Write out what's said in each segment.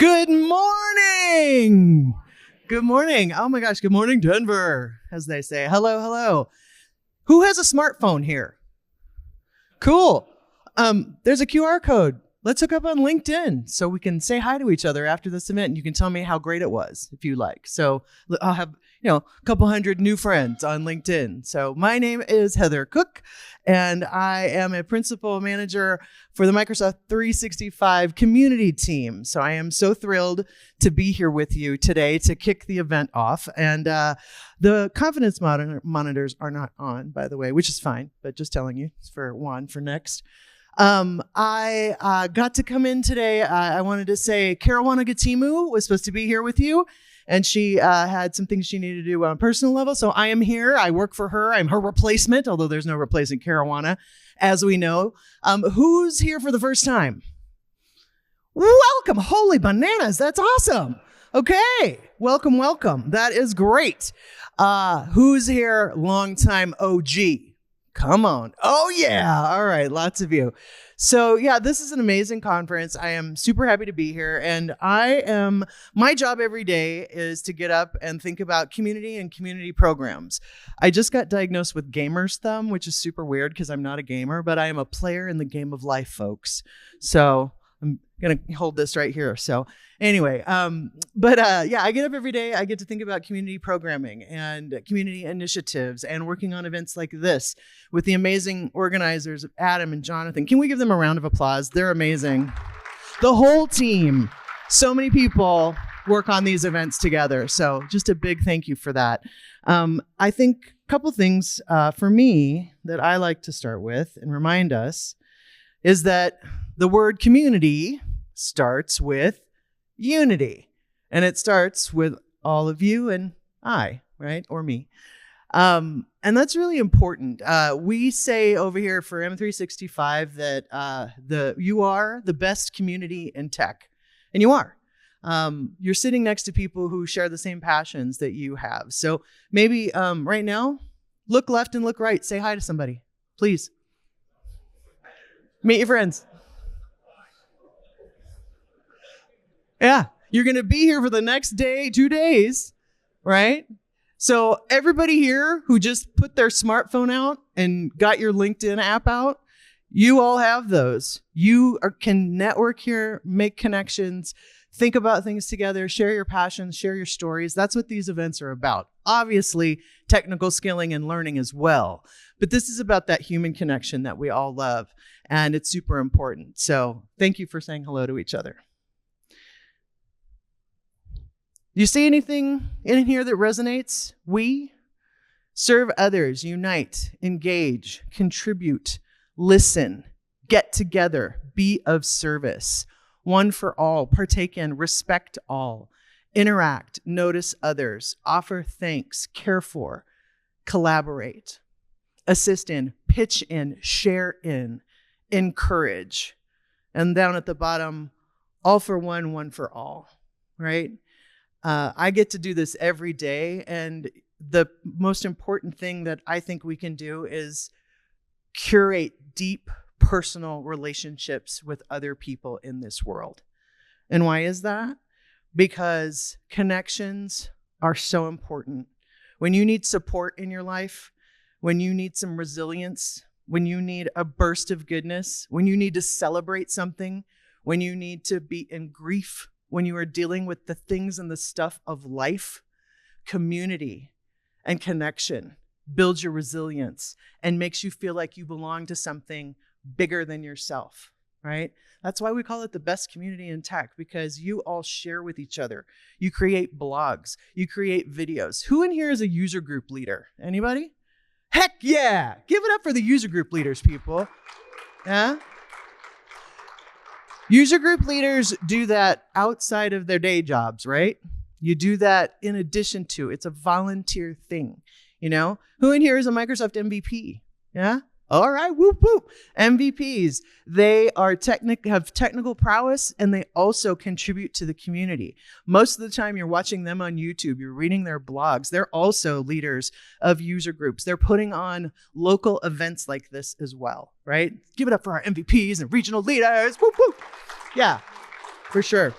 Good morning. Good morning. Oh my gosh. Good morning, Denver, as they say. Hello, hello. Who has a smartphone here? Cool. There's a QR code. Let's hook up on LinkedIn so we can say hi to each other after this event. And you can tell me how great it was if you like. So I'll have, a couple hundred new friends on LinkedIn. So my name is Heather Cook, and I am a principal manager for the Microsoft 365 community team. So I am so thrilled to be here with you today to kick the event off. And the confidence monitors are not on, by the way, which is fine, but just telling you, it's for Juan for next. I got to come in today. I wanted to say Caruana Gatimu was supposed to be here with you, and she had some things she needed to do on a personal level. So I am here. I work for her. I'm her replacement, although there's no replacing Caruana, as we know. Who's here for the first time? Welcome. Holy bananas. That's awesome. Okay. Welcome, welcome. That is great. Who's here? Longtime OG. Come on. Oh, yeah. All right. Lots of you. So, yeah, this is an amazing conference. I am super happy to be here. And my job every day is to get up and think about community and community programs. I just got diagnosed with gamer's thumb, which is super weird because I'm not a gamer, but I am a player in the game of life, folks. So I'm going to hold this right here. So anyway, yeah, I get up every day. I get to think about community programming and community initiatives and working on events like this with the amazing organizers, Adam and Jonathan. Can we give them a round of applause? They're amazing. The whole team, so many people work on these events together. So just a big thank you for that. I think a couple things for me that I like to start with and remind us is that the word community starts with unity. And it starts with all of you and I, right? Or me. And that's really important. We say over here for M365 that you are the best community in tech. And you are. You're sitting next to people who share the same passions that you have. So maybe right now, look left and look right. Say hi to somebody, please. Meet your friends. Yeah, you're going to be here for the next day, 2 days, right? So everybody here who just put their smartphone out and got your LinkedIn app out, you all have those. You can network here, make connections, think about things together, share your passions, share your stories. That's what these events are about. Obviously, technical skilling and learning as well. But this is about that human connection that we all love, and it's super important. So thank you for saying hello to each other. Do you see anything in here that resonates? We serve others, unite, engage, contribute, listen, get together, be of service, one for all, partake in, respect all, interact, notice others, offer thanks, care for, collaborate, assist in, pitch in, share in, encourage. And down at the bottom, all for one for all, right? I get to do this every day, and the most important thing that I think we can do is curate deep personal relationships with other people in this world. And why is that? Because connections are so important. When you need support in your life, when you need some resilience, when you need a burst of goodness, when you need to celebrate something, when you need to be in grief, when you are dealing with the things and the stuff of life, community and connection builds your resilience and makes you feel like you belong to something bigger than yourself, right? That's why we call it the best community in tech, because you all share with each other. You create blogs, you create videos. Who in here is a user group leader? Anybody? Heck yeah! Give it up for the user group leaders, people. Yeah? User group leaders do that outside of their day jobs, right? You do that in addition to, it's a volunteer thing, you know? Who in here is a Microsoft MVP? Yeah? All right, whoop, whoop. MVPs, they are have technical prowess, and they also contribute to the community. Most of the time you're watching them on YouTube, you're reading their blogs. They're also leaders of user groups. They're putting on local events like this as well, right? Give it up for our MVPs and regional leaders. Whoop, whoop. Yeah, for sure.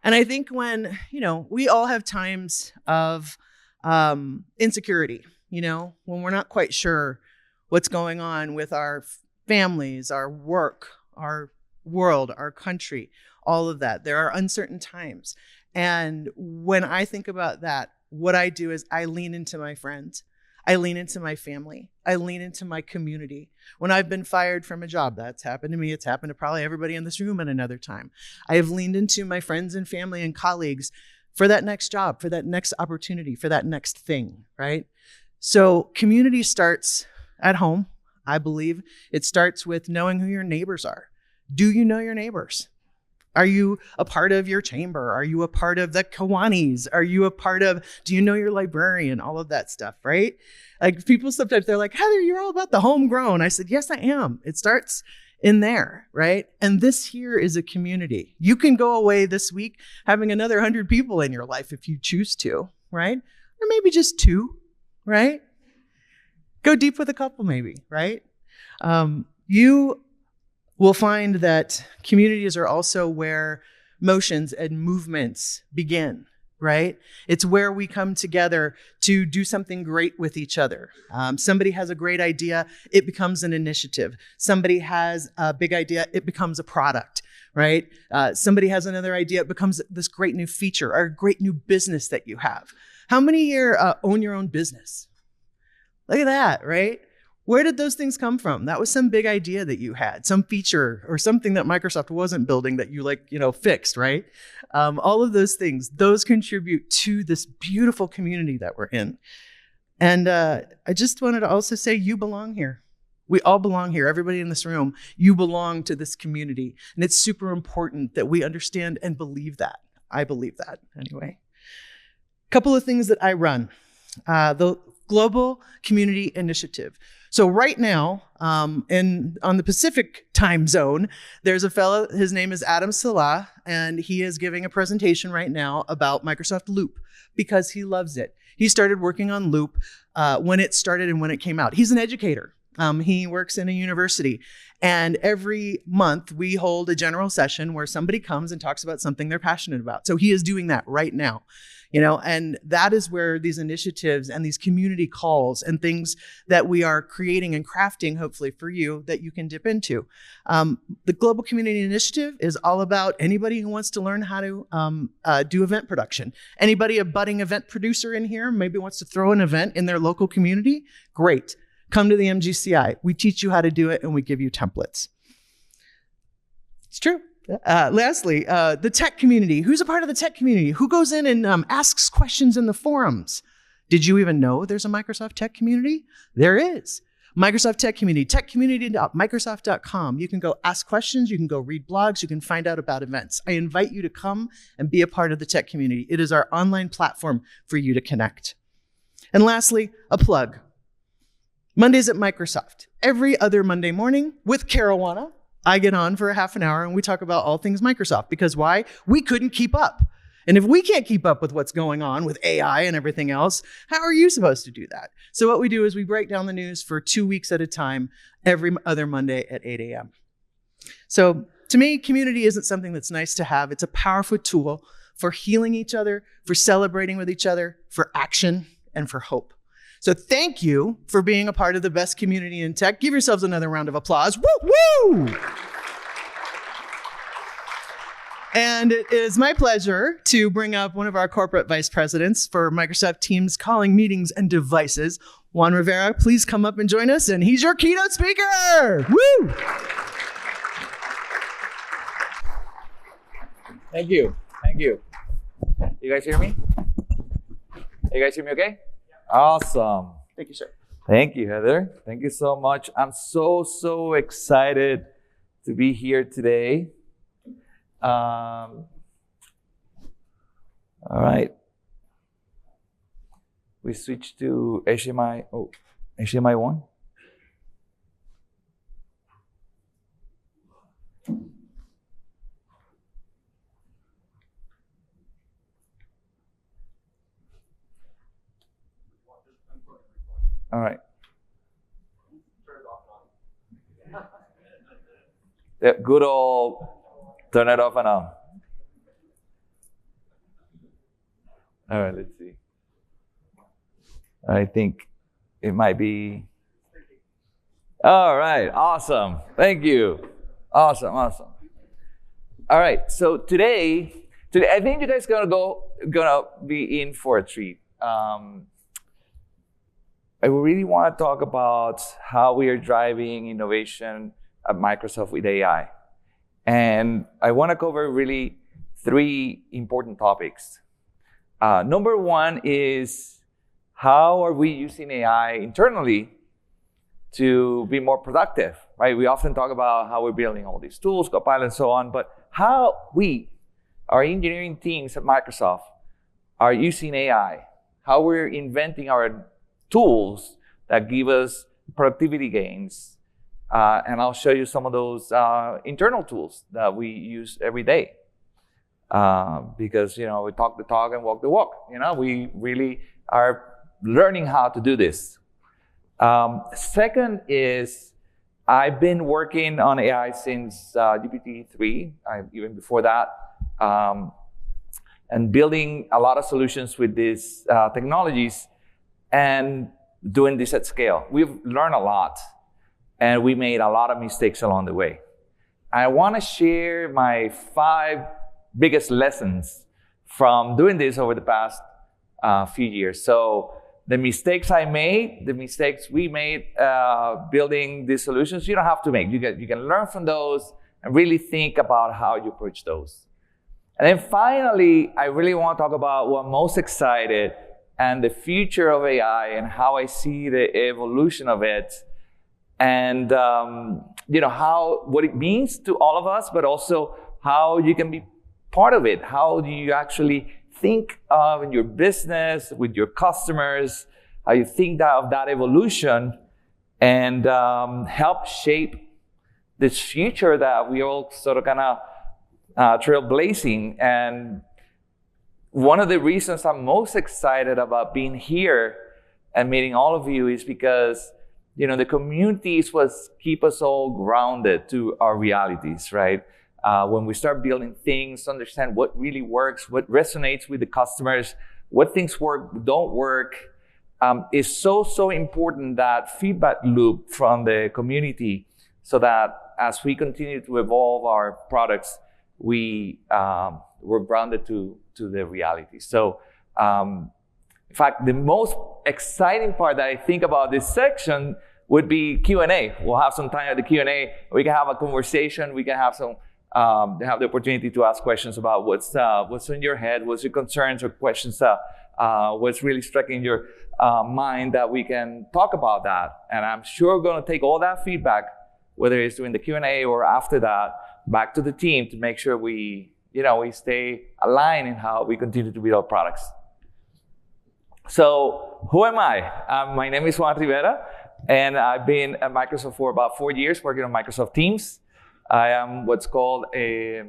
And I think when, we all have times of insecurity, when we're not quite sure what's going on with our families, our work, our world, our country, all of that. There are uncertain times. And when I think about that, what I do is I lean into my friends. I lean into my family. I lean into my community. When I've been fired from a job, that's happened to me. It's happened to probably everybody in this room at another time. I have leaned into my friends and family and colleagues for that next job, for that next opportunity, for that next thing, right? So community starts at home, I believe. It starts with knowing who your neighbors are. Do you know your neighbors? Are you a part of your chamber? Are you a part of the Kiwanis? Are you a part of, do you know your librarian? All of that stuff, right? Like people sometimes they're like, Heather, you're all about the homegrown. I said, yes, I am. It starts in there, right? And this here is a community. You can go away this week having another 100 people in your life if you choose to, right? Or maybe just 2, right? Go deep with a couple maybe, right? You will find that communities are also where motions and movements begin, right? It's where we come together to do something great with each other. Somebody has a great idea, it becomes an initiative. Somebody has a big idea, it becomes a product, right? Somebody has another idea, it becomes this great new feature or a great new business that you have. How many here own your own business? Look at that, right? Where did those things come from? That was some big idea that you had, some feature or something that Microsoft wasn't building that you fixed, right? All of those things, those contribute to this beautiful community that we're in. And I just wanted to also say you belong here. We all belong here. Everybody in this room, you belong to this community. And it's super important that we understand and believe that. I believe that anyway. A couple of things that I run. The Global Community Initiative. So right now, on the Pacific time zone, there's a fellow, his name is Adam Salah, and he is giving a presentation right now about Microsoft Loop because he loves it. He started working on Loop when it started and when it came out. He's an educator. He works in a university, and every month we hold a general session where somebody comes and talks about something they're passionate about. So he is doing that right now. And that is where these initiatives and these community calls and things that we are creating and crafting, hopefully for you, that you can dip into. The Global Community Initiative is all about anybody who wants to learn how to do event production. Anybody a budding event producer in here maybe wants to throw an event in their local community? Great. Come to the MGCI. We teach you how to do it and we give you templates. It's true. Lastly, the tech community. Who's a part of the tech community? Who goes in and asks questions in the forums? Did you even know there's a Microsoft tech community? There is. Microsoft Tech Community, techcommunity.microsoft.com. You can go ask questions, you can go read blogs, you can find out about events. I invite you to come and be a part of the tech community. It is our online platform for you to connect. And lastly, a plug. Mondays at Microsoft. Every other Monday morning with Caruana, I get on for a half an hour and we talk about all things Microsoft. Because why? We couldn't keep up. And if we can't keep up with what's going on with AI and everything else, how are you supposed to do that? So what we do is we break down the news for 2 weeks at a time, every other Monday at 8 a.m. So to me, community isn't something that's nice to have. It's a powerful tool for healing each other, for celebrating with each other, for action, and for hope. So thank you for being a part of the best community in tech. Give yourselves another round of applause. Woo, woo! And it is my pleasure to bring up one of our corporate vice presidents for Microsoft Teams calling meetings and devices. Juan Rivera, please come up and join us. And he's your keynote speaker. Woo! Thank you. Thank you. You guys hear me? You guys hear me okay? Awesome. Thank you, sir. Thank you, Heather. Thank you so much. I'm so excited to be here today. All right. We switch to HDMI. Oh, HDMI 1. All right. The good old turn it off and on. All right, let's see. I think it might be. All right, awesome. Thank you. Awesome. All right, so today I think you guys gonna be in for a treat. I really want to talk about how we are driving innovation at Microsoft with AI. And I want to cover really 3 important topics. Number 1 is how are we using AI internally to be more productive, right? We often talk about how we're building all these tools, Copilot and so on, but how we, our engineering teams at Microsoft, are using AI, how we're inventing our tools that give us productivity gains. And I'll show you some of those internal tools that we use every day. Because, we talk the talk and walk the walk. We really are learning how to do this. Second is, I've been working on AI since GPT-3, even before that, and building a lot of solutions with these technologies and doing this at scale. We've learned a lot, and we made a lot of mistakes along the way. I want to share my 5 biggest lessons from doing this over the past few years. So the mistakes I made, the mistakes we made building these solutions, you don't have to make. You can learn from those and really think about how you approach those. And then finally, I really want to talk about what I'm most excited and the future of AI and how I see the evolution of it, and what it means to all of us, but also how you can be part of it. How do you actually think of in your business, with your customers, how you think of that evolution, and help shape this future that we all sort of kind of trailblazing. And one of the reasons I'm most excited about being here and meeting all of you is because, the community is what keep us all grounded to our realities, right? When we start building things, understand what really works, what resonates with the customers, what things work, don't work, is so important, that feedback loop from the community, so that as we continue to evolve our products, we're grounded to the reality. So, in fact, the most exciting part that I think about this section would be Q&A. We'll have some time at the Q&A. We can have a conversation. We can have have the opportunity to ask questions about what's in your head, what's your concerns or questions, what's really striking your mind, that we can talk about that. And I'm sure we're going to take all that feedback, whether it's during the Q&A or after that, back to the team to make sure we stay aligned in how we continue to build our products. So who am I? My name is Juan Rivera, and I've been at Microsoft for about 4 years, working on Microsoft Teams. I am what's called a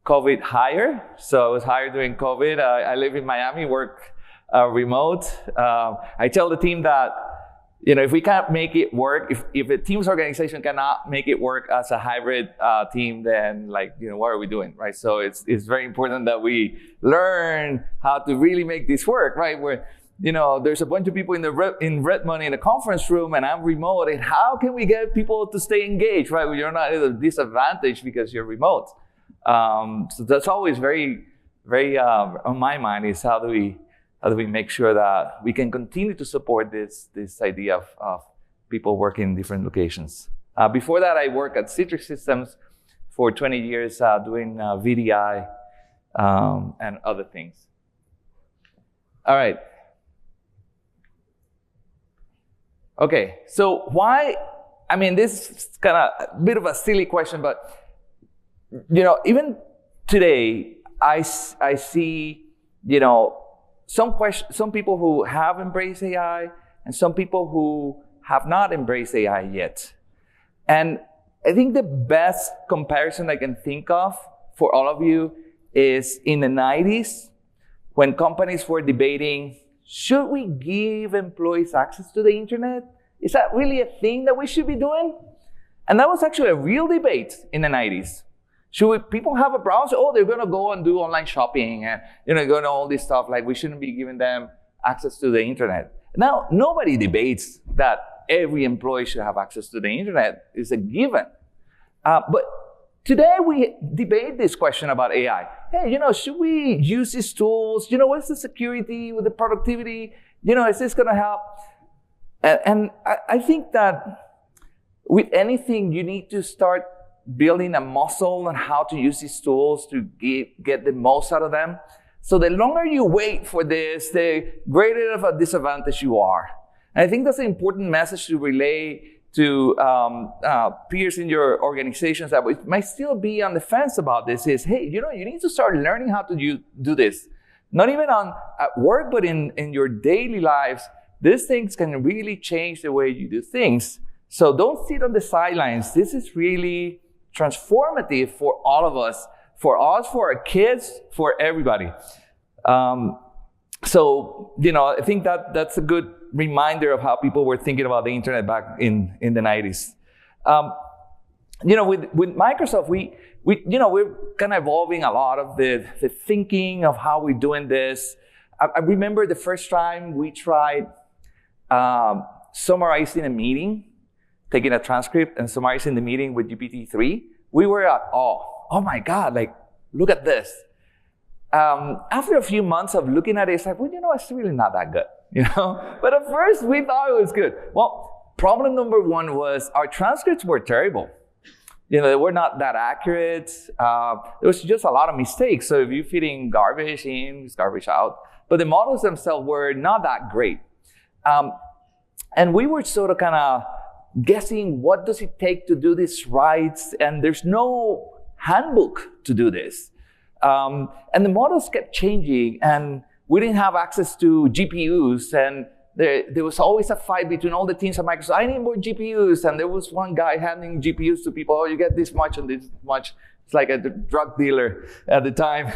COVID hire. So I was hired during COVID. I live in Miami, work remote. I tell the team that, if we can't make it work, if a Teams organization cannot make it work as a hybrid team, then what are we doing, right? So it's very important that we learn how to really make this work, right? Where, there's a bunch of people in Redmond in a conference room, and I'm remote. And how can we get people to stay engaged, right? You're not at a disadvantage because you're remote. So that's always very, very on my mind, is how do we make sure that we can continue to support this idea of people working in different locations. Before that, I worked at Citrix Systems for 20 years doing VDI and other things. All right. Okay, so why, this is kind of a bit of a silly question, but, even today, I see, some people who have embraced AI and some people who have not embraced AI yet. And I think the best comparison I can think of for all of you is in the 90s, when companies were debating, should we give employees access to the internet? Is that really a thing that we should be doing? And that was actually a real debate in the 90s. People have a browser? Oh, they're going to go and do online shopping and, go to all this stuff. Like, we shouldn't be giving them access to the internet. Now, nobody debates that every employee should have access to the internet. It's a given. But today we debate this question about AI. Hey, should we use these tools? What's the security with the productivity? Is this going to help? And I think that with anything, you need to start building a muscle on how to use these tools to get the most out of them. So the longer you wait for this, the greater of a disadvantage you are. And I think that's an important message to relay to peers in your organizations that might still be on the fence about this is, hey, you need to start learning how to do this. Not even at work, but in your daily lives. These things can really change the way you do things. So don't sit on the sidelines. This is really transformative for all of us, for our kids, for everybody. So, I think that's a good reminder of how people were thinking about the internet back in the 90s. With Microsoft, we're kind of evolving a lot of the thinking of how we're doing this. I remember the first time we tried summarizing a meeting, taking a transcript and summarizing the meeting with GPT-3. We were at awe. Oh my God, look at this. After a few months of looking at it, it's like, it's really not that good, But at first, we thought it was good. Well, problem number one was our transcripts were terrible. They were not that accurate. There was just a lot of mistakes. So if you're feeding garbage in, it's garbage out. But the models themselves were not that great. And we were sort of kind of guessing, what does it take to do this right? And there's no handbook to do this. And the models kept changing, and we didn't have access to GPUs, and there was always a fight between all the teams at Microsoft. I need more GPUs, and there was one guy handing GPUs to people. Oh, you get this much and this much. It's like a drug dealer at the time,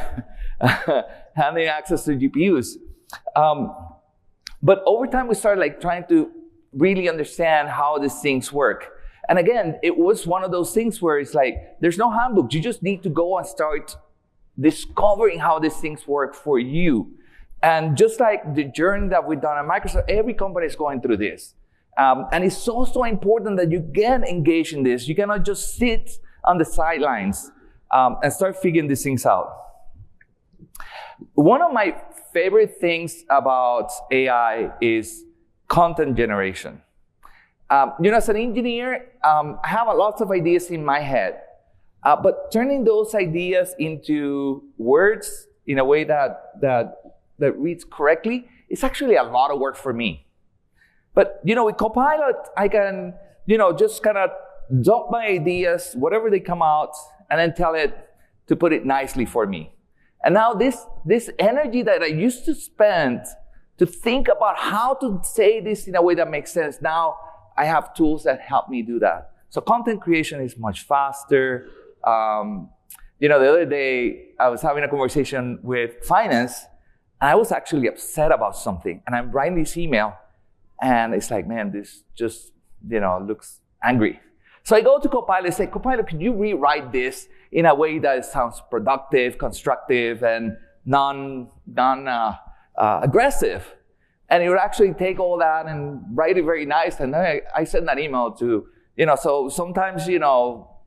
handing access to GPUs. But over time, we started trying to really understand how these things work. And again, it was one of those things where it's there's no handbook. You just need to go and start discovering how these things work for you. And just like the journey that we've done at Microsoft, every company is going through this. And it's so important that you get engaged in this. You cannot just sit on the sidelines and start figuring these things out. One of my favorite things about AI is content generation. As an engineer, I have lots of ideas in my head. But turning those ideas into words in a way that reads correctly is actually a lot of work for me. But, with Copilot, I can, just kind of dump my ideas, whatever they come out, and then tell it to put it nicely for me. And now this energy that I used to spend to think about how to say this in a way that makes sense, now I have tools that help me do that. So content creation is much faster. The other day, I was having a conversation with finance, and I was actually upset about something. And I'm writing this email, and it's like, man, this just, looks angry. So I go to Copilot and say, Copilot, can you rewrite this in a way that sounds productive, constructive, and non-aggressive? And it would actually take all that and write it very nice. And then I send that email to, so sometimes,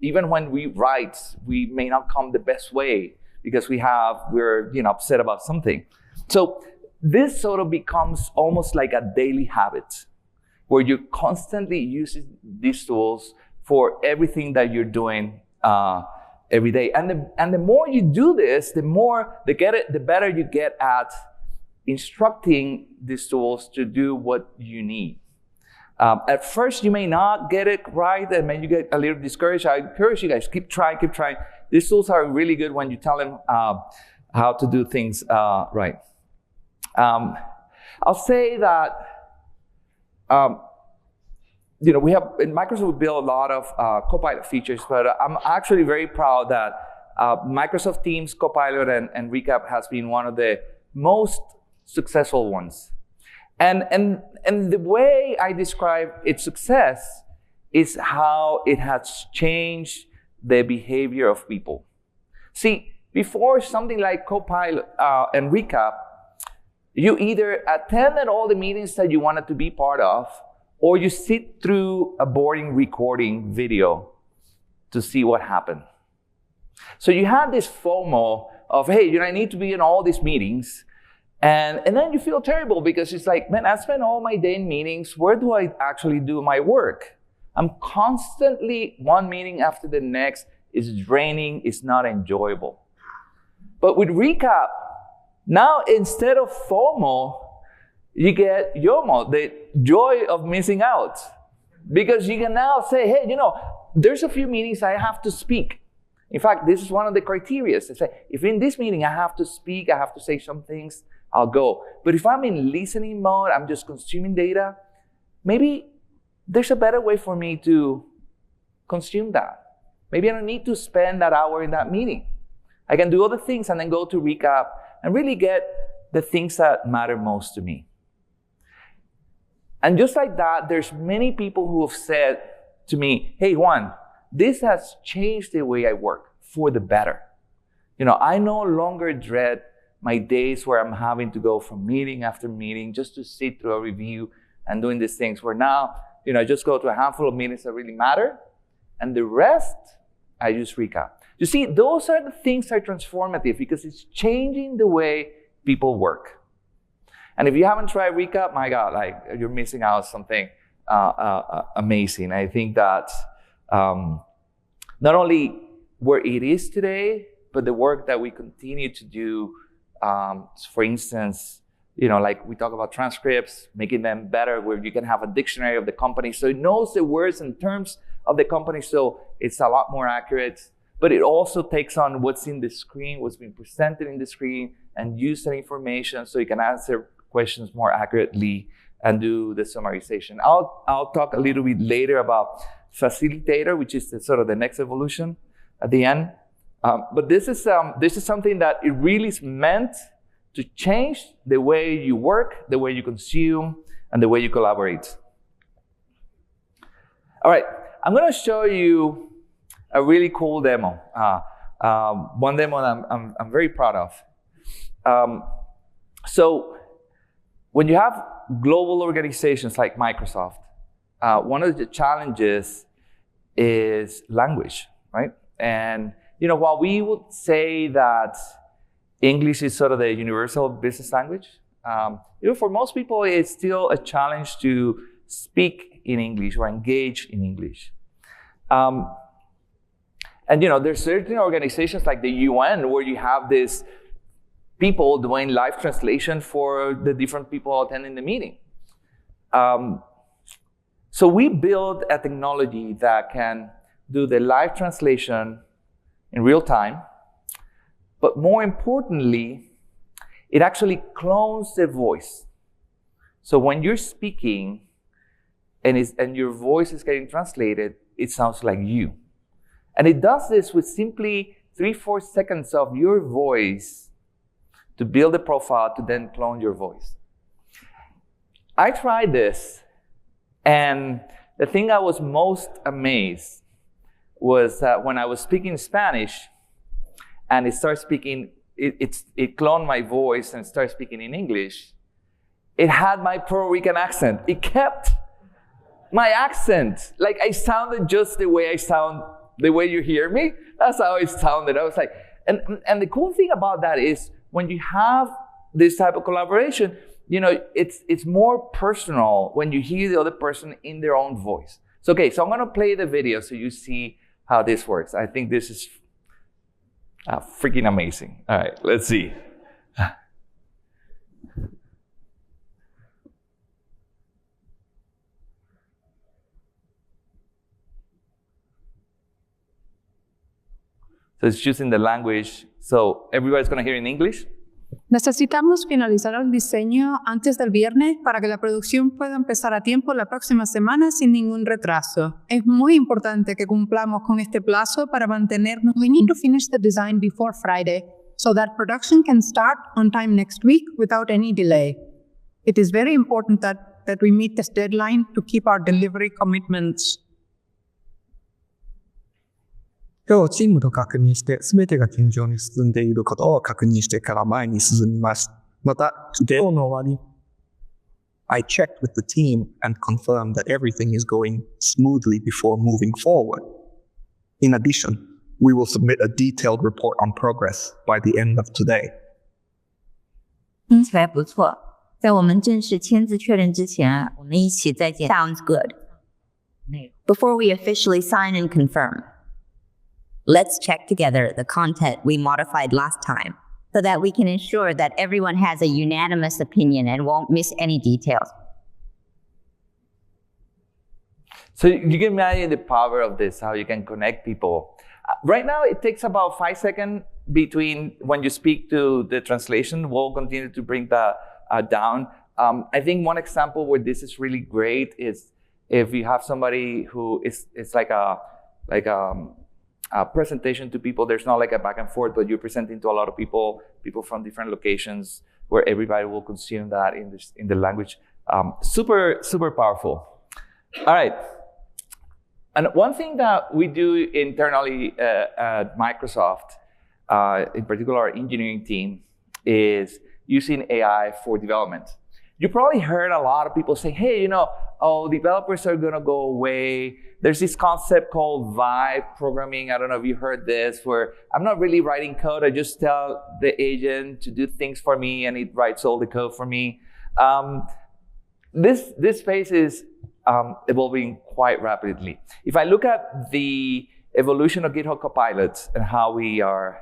even when we write, we may not come the best way because we're upset about something. So this sort of becomes almost like a daily habit where you're constantly using these tools for everything that you're doing every day. And the more you do this, the better you get at instructing these tools to do what you need. At first, you may not get it right, and then you get a little discouraged. I encourage you guys, keep trying. These tools are really good when you tell them how to do things right. I'll say that, we have, in Microsoft, we build a lot of Copilot features, but I'm actually very proud that Microsoft Teams Copilot and Recap has been one of the most successful ones. And the way I describe its success is how it has changed the behavior of people. See, before something like Copilot and Recap, you either attended all the meetings that you wanted to be part of, or you sit through a boring recording video to see what happened. So you had this FOMO of, hey, I need to be in all these meetings. And then you feel terrible because it's like, man, I spend all my day in meetings. Where do I actually do my work? I'm constantly one meeting after the next. It's draining. It's not enjoyable. But with Recap, now instead of FOMO, you get YOMO, the joy of missing out. Because you can now say, hey, there's a few meetings I have to speak. In fact, this is one of the criteria. They say, if in this meeting I have to speak, I have to say some things, I'll go. But if I'm in listening mode, I'm just consuming data, maybe there's a better way for me to consume that. Maybe I don't need to spend that hour in that meeting. I can do other things and then go to Recap and really get the things that matter most to me. And just like that, there's many people who have said to me, hey, Juan, this has changed the way I work for the better. I no longer dread my days where I'm having to go from meeting after meeting just to sit through a review and doing these things where now, I just go to a handful of meetings that really matter. And the rest, I just Recap. You see, those are the things that are transformative because it's changing the way people work. And if you haven't tried Recap, my God, you're missing out on something amazing. I think that not only where it is today, but the work that we continue to do, for instance, like we talk about transcripts, making them better, where you can have a dictionary of the company. So it knows the words and terms of the company, so it's a lot more accurate. But it also takes on what's in the screen, what's being presented in the screen, and use that information so you can answer questions more accurately and do the summarization. I'll talk a little bit later about Facilitator, which is sort of the next evolution at the end. But this is something that it really is meant to change the way you work, the way you consume, and the way you collaborate. All right, I'm going to show you a really cool demo. One demo that I'm very proud of. So when you have global organizations like Microsoft, one of the challenges is language, right? And while we would say that English is sort of the universal business language, for most people it's still a challenge to speak in English or engage in English. And there's certain organizations like the UN where you have these people doing live translation for the different people attending the meeting. So we built a technology that can do the live translation in real time, but more importantly, it actually clones the voice. So when you're speaking and your voice is getting translated, it sounds like you. And it does this with simply 3-4 seconds of your voice to build a profile to then clone your voice. I tried this, and the thing I was most amazed was that when I was speaking Spanish and it cloned my voice and started speaking in English, it had my Puerto Rican accent. It kept my accent. Like I sounded just the way I sound, the way you hear me. That's how it sounded. I was like, and the cool thing about that is when you have this type of collaboration, it's more personal when you hear the other person in their own voice. So, okay, so I'm going to play the video so you see how this works. I think this is freaking amazing. All right, let's see. So it's choosing the language. So everybody's going to hear in English. Necesitamos finalizar el diseño antes del viernes para que la producción pueda empezar a tiempo la próxima semana sin ningún retraso. Es muy importante que cumplamos con este plazo para mantenernos. We need to finish the design before Friday so that production can start on time next week without any delay. It is very important that we meet this deadline to keep our delivery commitments. 今日チームと確認して全てが順調に進んでいることを確認してから前に進みます。また、今日の終わり、I checked with the team and confirmed that everything is going smoothly before moving forward. In addition, we will submit a detailed report on progress by the end of today. 听起来不错。在我们正式签字确认之前，我们一起再见。Sounds good. Before we officially sign and confirm, let's check together the content we modified last time so that we can ensure that everyone has a unanimous opinion and won't miss any details. So you can imagine the power of this, how you can connect people. Right now, it takes about 5 seconds between when you speak to the translation. We'll continue to bring that down. I think one example where this is really great is if you have somebody who it's like a presentation to people. There's not like a back and forth, but you're presenting to a lot of people from different locations where everybody will consume that in the language. Super, super powerful. All right. And one thing that we do internally at Microsoft, in particular our engineering team, is using AI for development. You probably heard a lot of people say, hey, developers are going to go away. There's this concept called vibe programming. I don't know if you heard this, where I'm not really writing code. I just tell the agent to do things for me, and it writes all the code for me. This space is evolving quite rapidly. If I look at the evolution of GitHub Copilot and how we are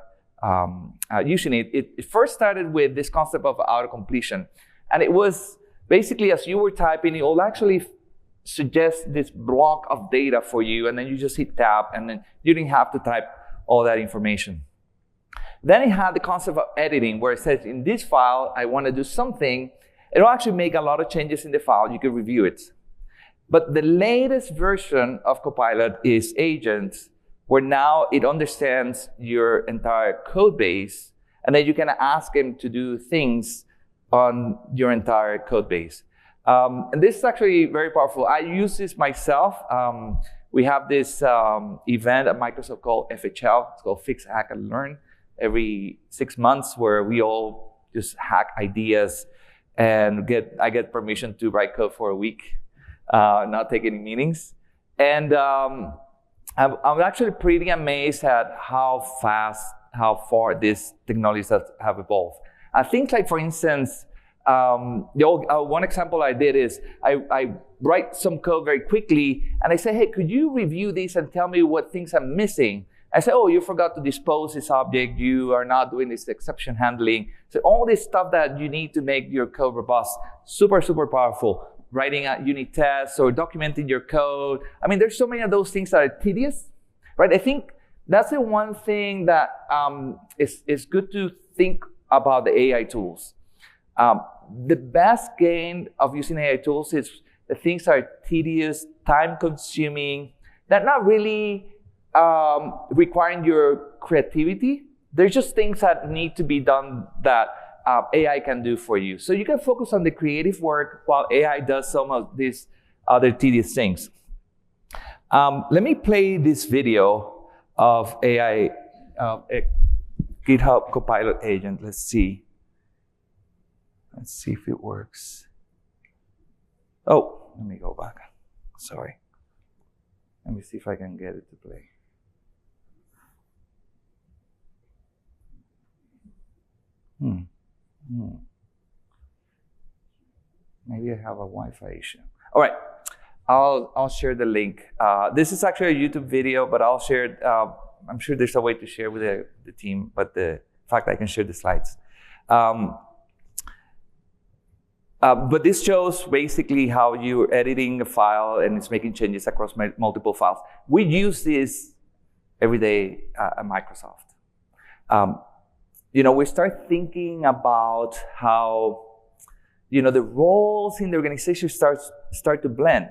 using it, it first started with this concept of auto-completion. And it was basically, as you were typing, it will actually suggest this block of data for you, and then you just hit tab, and then you didn't have to type all that information. Then it had the concept of editing, where it says, in this file, I want to do something. It'll actually make a lot of changes in the file. You can review it. But the latest version of Copilot is agents, where now it understands your entire code base, and then you can ask him to do things on your entire code base. And this is actually very powerful. I use this myself. We have this event at Microsoft called FHL. It's called Fix, Hack, and Learn, every 6 months, where we all just hack ideas, and I get permission to write code for a week, not take any meetings. And I'm actually pretty amazed at how far these technologies have evolved. I think, like, for instance, one example I did is I write some code very quickly, and I say, hey, could you review this and tell me what things I'm missing? I say, oh, you forgot to dispose this object. You are not doing this exception handling. So all this stuff that you need to make your code robust, super, super powerful. Writing a unit test or documenting your code. I mean, there's so many of those things that are tedious, right? I think that's the one thing that is good to think about the AI tools. The best gain of using AI tools is the things that are tedious, time-consuming, that not really requiring your creativity. There's just things that need to be done that AI can do for you. So you can focus on the creative work while AI does some of these other tedious things. Let me play this video of AI, GitHub Copilot agent. Let's see if it works. Oh, let me go back. Sorry. Let me see if I can get it to play. Maybe I have a Wi-Fi issue. All right, I'll share the link. This is actually a YouTube video, but I'll share it. I'm sure there's a way to share with the team, but the fact I can share the slides. But this shows basically how you're editing a file and it's making changes across multiple files. We use this every day at Microsoft. We start thinking about how, the roles in the organization start to blend.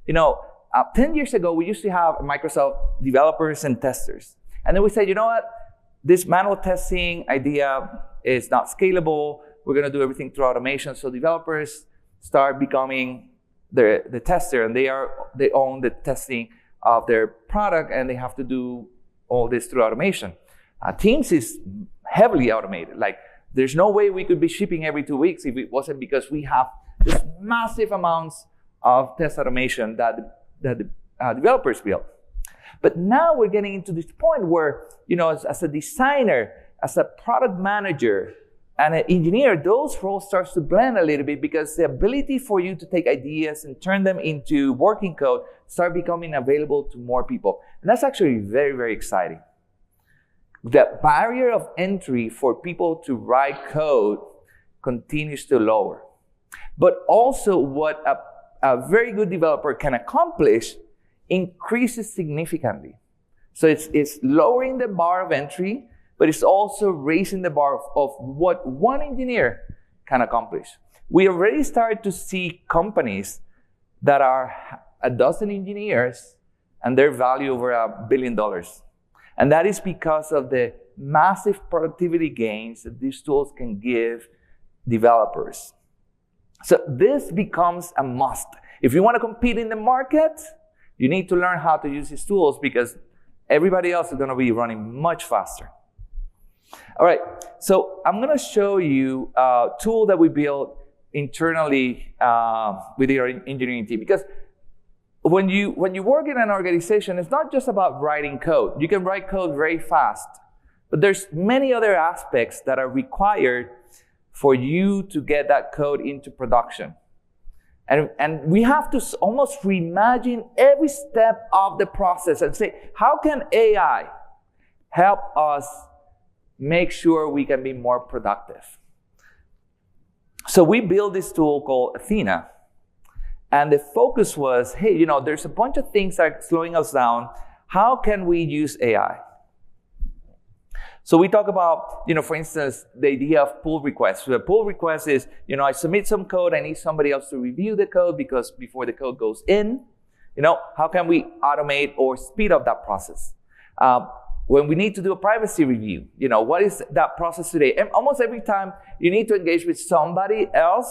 10 years ago, we used to have Microsoft developers and testers. And then we said, you know what? This manual testing idea is not scalable. We're going to do everything through automation. So developers start becoming the tester, and they own the testing of their product, and they have to do all this through automation. Teams is heavily automated. Like, there's no way we could be shipping every 2 weeks if it wasn't because we have this massive amounts of test automation that the developers build. But now we're getting into this point where, as a designer, as a product manager, and an engineer, those roles starts to blend a little bit because the ability for you to take ideas and turn them into working code start becoming available to more people. And that's actually very, very exciting. The barrier of entry for people to write code continues to lower. But also what a very good developer can accomplish increases significantly. So it's lowering the bar of entry, but it's also raising the bar of what one engineer can accomplish. We already started to see companies that are a dozen engineers and their value over $1 billion. And that is because of the massive productivity gains that these tools can give developers. So this becomes a must. If you want to compete in the market, you need to learn how to use these tools because everybody else is going to be running much faster. All right, so I'm going to show you a tool that we built internally with our engineering team. Because when you work in an organization, it's not just about writing code. You can write code very fast, but there's many other aspects that are required for you to get that code into production. And we have to almost reimagine every step of the process and say, how can AI help us make sure we can be more productive? So we built this tool called Athena. And the focus was, hey, there's a bunch of things that are slowing us down. How can we use AI? So we talk about, for instance, the idea of pull requests. So the pull request is, I submit some code, I need somebody else to review the code because before the code goes in, how can we automate or speed up that process? When we need to do a privacy review, what is that process today? And almost every time you need to engage with somebody else,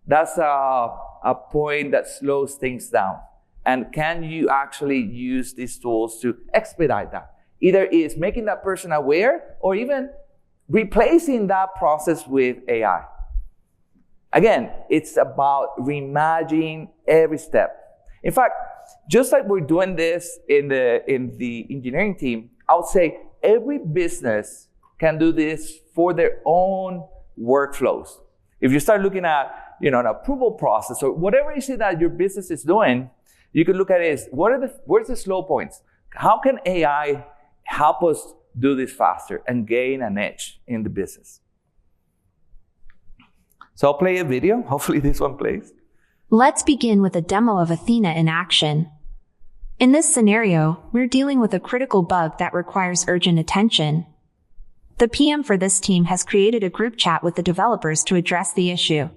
that's a point that slows things down. And can you actually use these tools to expedite that? Either is making that person aware or even replacing that process with AI. Again, it's about reimagining every step. In fact, just like we're doing this in the engineering team, I would say every business can do this for their own workflows. If you start looking at, an approval process or whatever it is that your business is doing, you can look at it as where's the slow points? How can AI help us do this faster and gain an edge in the business? So I'll play a video. Hopefully this one plays. Let's begin with a demo of Athena in action. In this scenario, we're dealing with a critical bug that requires urgent attention. The PM for this team has created a group chat with the developers to address the issue.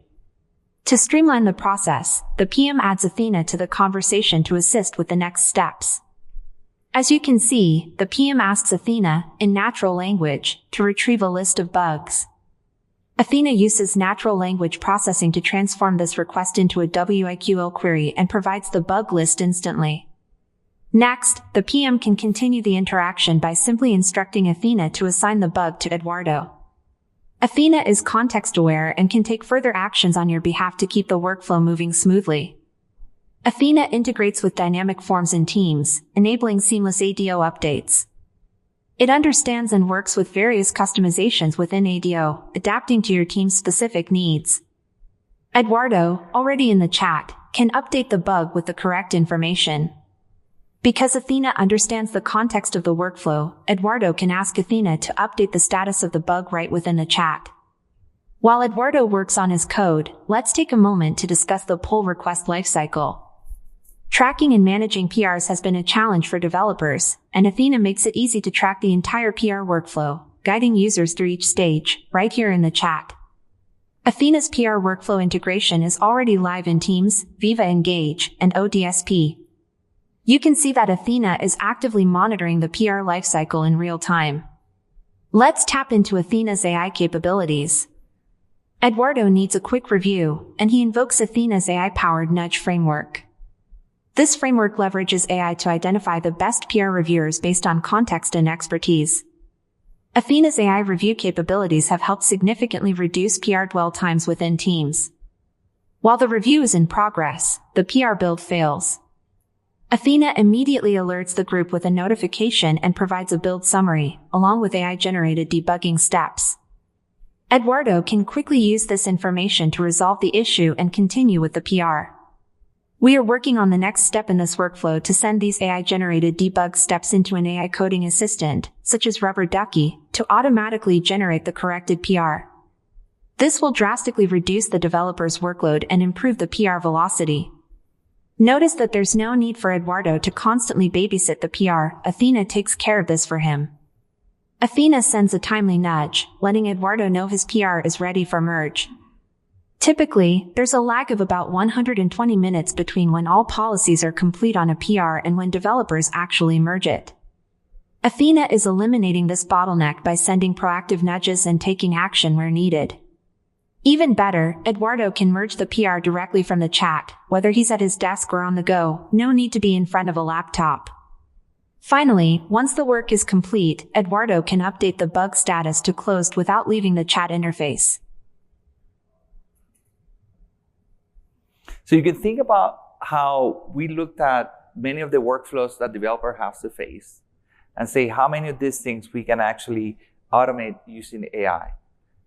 To streamline the process, the PM adds Athena to the conversation to assist with the next steps. As you can see, the PM asks Athena, in natural language, to retrieve a list of bugs. Athena uses natural language processing to transform this request into a WIQL query and provides the bug list instantly. Next, the PM can continue the interaction by simply instructing Athena to assign the bug to Eduardo. Athena is context-aware and can take further actions on your behalf to keep the workflow moving smoothly. Athena integrates with dynamic forms and teams, enabling seamless ADO updates. It understands and works with various customizations within ADO, adapting to your team's specific needs. Eduardo, already in the chat, can update the bug with the correct information. Because Athena understands the context of the workflow, Eduardo can ask Athena to update the status of the bug right within the chat. While Eduardo works on his code, let's take a moment to discuss the pull request lifecycle. Tracking and managing PRs has been a challenge for developers, and Athena makes it easy to track the entire PR workflow, guiding users through each stage, right here in the chat. Athena's PR workflow integration is already live in Teams, Viva Engage, and ODSP. You can see that Athena is actively monitoring the PR lifecycle in real time. Let's tap into Athena's AI capabilities. Eduardo needs a quick review, and he invokes Athena's AI-powered nudge framework. This framework leverages AI to identify the best PR reviewers based on context and expertise. Athena's AI review capabilities have helped significantly reduce PR dwell times within teams. While the review is in progress, the PR build fails. Athena immediately alerts the group with a notification and provides a build summary, along with AI-generated debugging steps. Eduardo can quickly use this information to resolve the issue and continue with the PR. We are working on the next step in this workflow to send these AI-generated debug steps into an AI coding assistant, such as Rubber Ducky, to automatically generate the corrected PR. This will drastically reduce the developer's workload and improve the PR velocity. Notice that there's no need for Eduardo to constantly babysit the PR. Athena takes care of this for him. Athena sends a timely nudge, letting Eduardo know his PR is ready for merge. Typically, there's a lag of about 120 minutes between when all policies are complete on a PR and when developers actually merge it. Athena is eliminating this bottleneck by sending proactive nudges and taking action where needed. Even better, Eduardo can merge the PR directly from the chat, whether he's at his desk or on the go, no need to be in front of a laptop. Finally, once the work is complete, Eduardo can update the bug status to closed without leaving the chat interface. So you can think about how we looked at many of the workflows that developer has to face and say how many of these things we can actually automate using AI.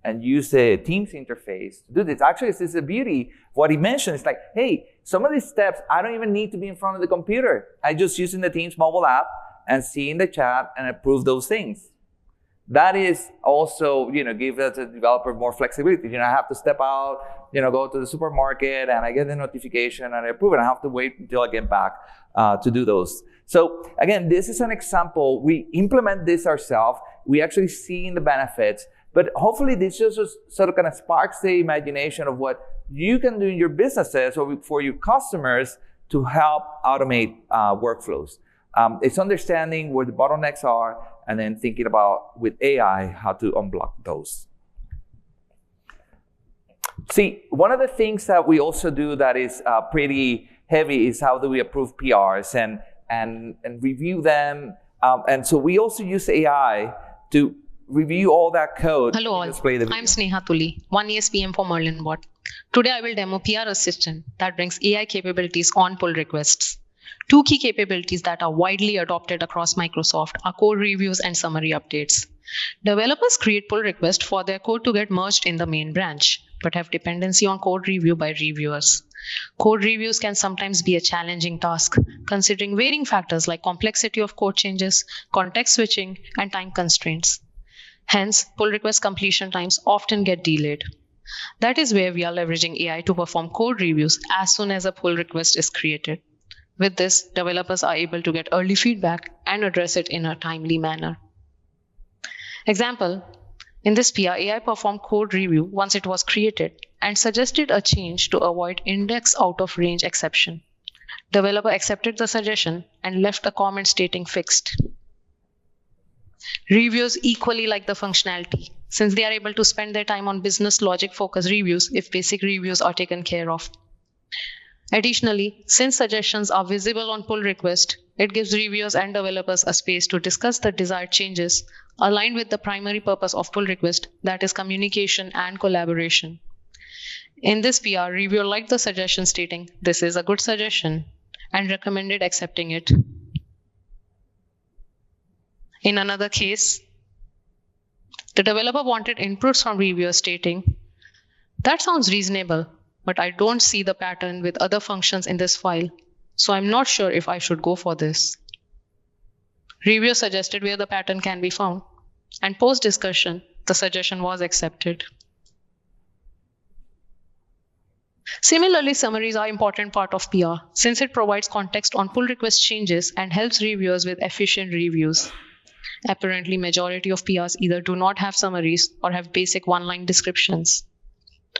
And use the Teams interface to do this. Actually, this is the beauty. What he mentioned is like, hey, some of these steps, I don't even need to be in front of the computer. I just using the Teams mobile app and seeing the chat and approve those things. That is also, give us a developer more flexibility. I have to step out, go to the supermarket and I get the notification and I approve it. I have to wait until I get back to do those. So again, this is an example. We implement this ourselves. We actually see the benefits. But hopefully this just sort of kind of sparks the imagination of what you can do in your businesses or for your customers to help automate workflows. It's understanding where the bottlenecks are and then thinking about with AI how to unblock those. See, one of the things that we also do that is pretty heavy is how do we approve PRs and review them. And so we also use AI to review all that code. Hello all, I'm Sneha Tuli, 1 year PM for MerlinBot. Today I will demo PR Assistant that brings AI capabilities on pull requests. Two key capabilities that are widely adopted across Microsoft are code reviews and summary updates. Developers create pull requests for their code to get merged in the main branch, but have dependency on code review by reviewers. Code reviews can sometimes be a challenging task, considering varying factors like complexity of code changes, context switching, and time constraints. Hence, pull request completion times often get delayed. That is where we are leveraging AI to perform code reviews as soon as a pull request is created. With this, developers are able to get early feedback and address it in a timely manner. Example, in this PR, AI performed code review once it was created and suggested a change to avoid index out of range exception. Developer accepted the suggestion and left a comment stating fixed. Reviewers equally like the functionality, since they are able to spend their time on business logic focused reviews if basic reviews are taken care of. Additionally, since suggestions are visible on pull request, it gives reviewers and developers a space to discuss the desired changes aligned with the primary purpose of pull request, that is communication and collaboration. In this PR, reviewer liked the suggestion stating, "This is a good suggestion," and recommended accepting it. In another case, the developer wanted inputs from reviewers stating, "That sounds reasonable, but I don't see the pattern with other functions in this file, so I'm not sure if I should go for this." Reviewer suggested where the pattern can be found, and post-discussion, the suggestion was accepted. Similarly, summaries are an important part of PR, since it provides context on pull request changes and helps reviewers with efficient reviews. Apparently, majority of PRs either do not have summaries or have basic one-line descriptions.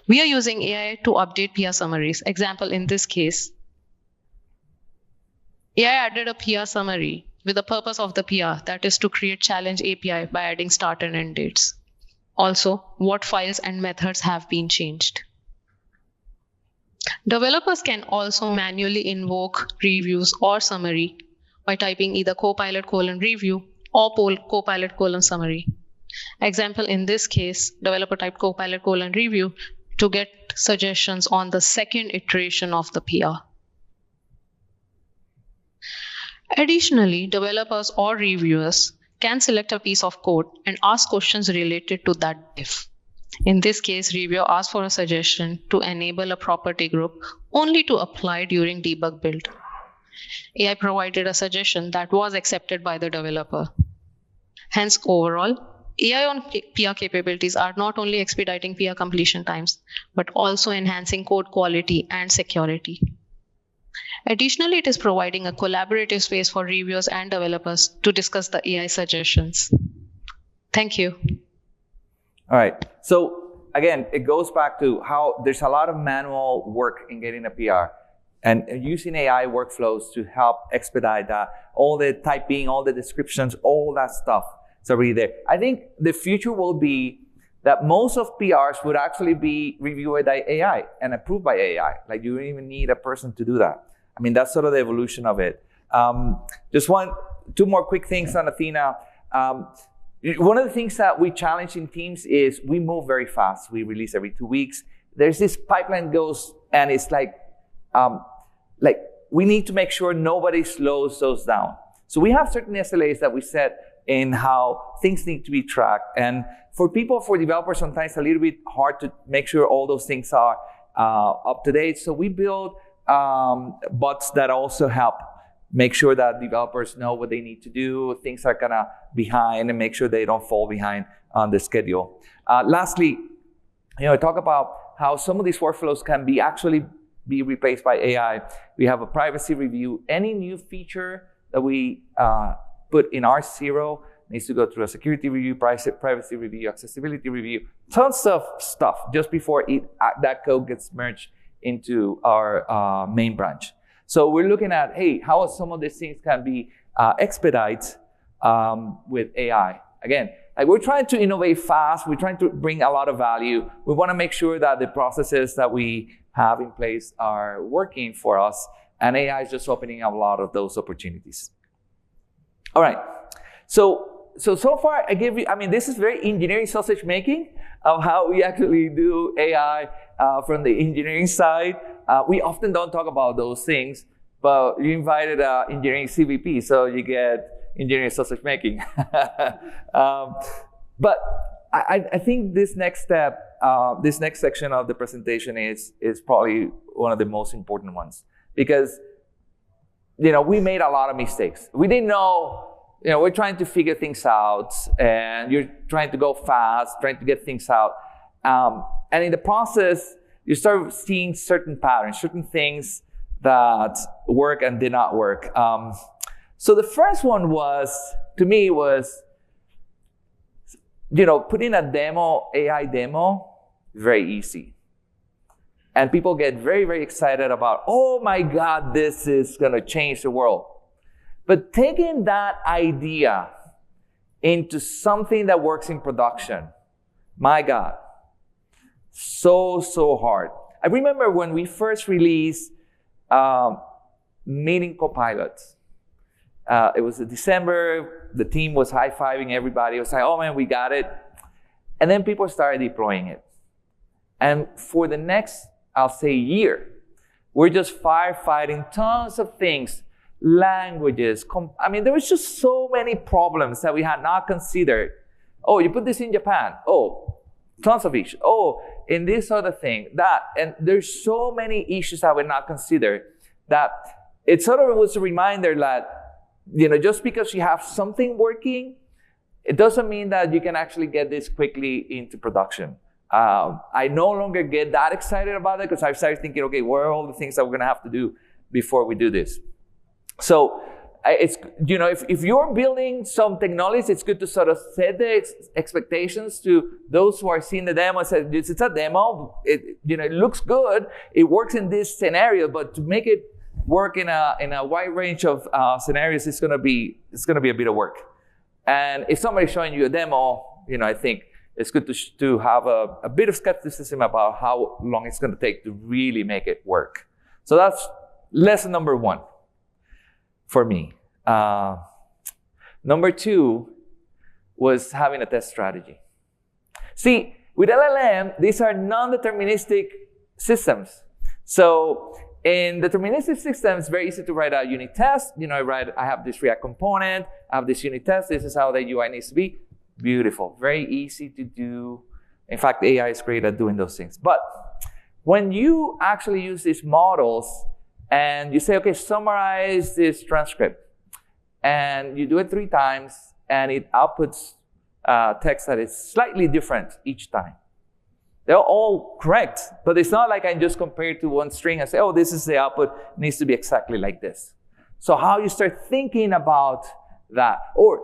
We are using AI to update PR summaries. Example, in this case, AI added a PR summary with the purpose of the PR, that is to create challenge API by adding start and end dates. Also, what files and methods have been changed. Developers can also manually invoke reviews or summary by typing either copilot:review or copilot:summary. Example, in this case, developer typed copilot:review to get suggestions on the second iteration of the PR. Additionally, developers or reviewers can select a piece of code and ask questions related to that diff. In this case, reviewer asks for a suggestion to enable a property group only to apply during debug build. AI provided a suggestion that was accepted by the developer. Hence, overall, AI on PR capabilities are not only expediting PR completion times, but also enhancing code quality and security. Additionally, it is providing a collaborative space for reviewers and developers to discuss the AI suggestions. Thank you. All right. So again, it goes back to how there's a lot of manual work in getting a PR, and using AI workflows to help expedite that. All the typing, all the descriptions, all that stuff is already there. I think the future will be that most of PRs would actually be reviewed by AI and approved by AI. Like, you don't even need a person to do that. I mean, that's sort of the evolution of it. Just two more quick things on Athena. One of the things that we challenge in teams is we move very fast. We release every 2 weeks. There's this pipeline goes, and it's like we need to make sure nobody slows those down. So we have certain SLAs that we set in how things need to be tracked. And for developers, sometimes it's a little bit hard to make sure all those things are up to date. So we build bots that also help make sure that developers know what they need to do, things are kind of behind, and make sure they don't fall behind on the schedule. Lastly, talk about how some of these workflows can actually be replaced by AI. We have a privacy review. Any new feature that we put in R0 needs to go through a security review, privacy review, accessibility review, tons of stuff just before that code gets merged into our main branch. So we're looking at, hey, how some of these things can be expedited with AI. Again, we're trying to innovate fast. We're trying to bring a lot of value. We want to make sure that the processes that we have in place are working for us. And AI is just opening up a lot of those opportunities. All right. So far, this is very engineering sausage making of how we actually do AI from the engineering side. We often don't talk about those things, but you invited engineering CVP, so you get engineering sausage making. But I think this next step, this next section of the presentation is probably one of the most important ones, because we made a lot of mistakes. We didn't know. We're trying to figure things out, and you're trying to go fast, trying to get things out. And in the process, you start seeing certain patterns, certain things that work and did not work. So the first one was putting a AI demo, very easy. And people get very, very excited about, oh my God, this is going to change the world. But taking that idea into something that works in production, my God, so hard. I remember when we first released Meeting Copilots. It was in December. The team was high-fiving everybody. It was like, oh man, we got it. And then people started deploying it. And for the next, I'll say, year, we're just firefighting tons of things. Languages. There was just so many problems that we had not considered. Oh, you put this in Japan. Oh, tons of issues. Oh, in this other thing, that. And there's so many issues that were not considered that it sort of was a reminder that, just because you have something working, it doesn't mean that you can actually get this quickly into production. I no longer get that excited about it because I started thinking, okay, what are all the things that we're going to have to do before we do this? So it's, if you're building some technologies, it's good to sort of set the expectations to those who are seeing the demo. Say, it's a demo. It looks good. It works in this scenario, but to make it work in a wide range of scenarios, it's going to be a bit of work. And if somebody's showing you a demo, I think it's good to have a bit of skepticism about how long it's going to take to really make it work. So that's lesson number 1 for me. Number 2 was having a test strategy. See, with LLM, these are non-deterministic systems. So in deterministic systems, it's very easy to write a unit test. I have this React component, I have this unit test, this is how the UI needs to be. Beautiful, very easy to do. In fact, AI is great at doing those things. But when you actually use these models and you say, okay, summarize this transcript, and you do it 3 times, and it outputs text that is slightly different each time. They're all correct, but it's not like I just compare it to one string and say, oh, this is the output, it needs to be exactly like this. So how you start thinking about that. Or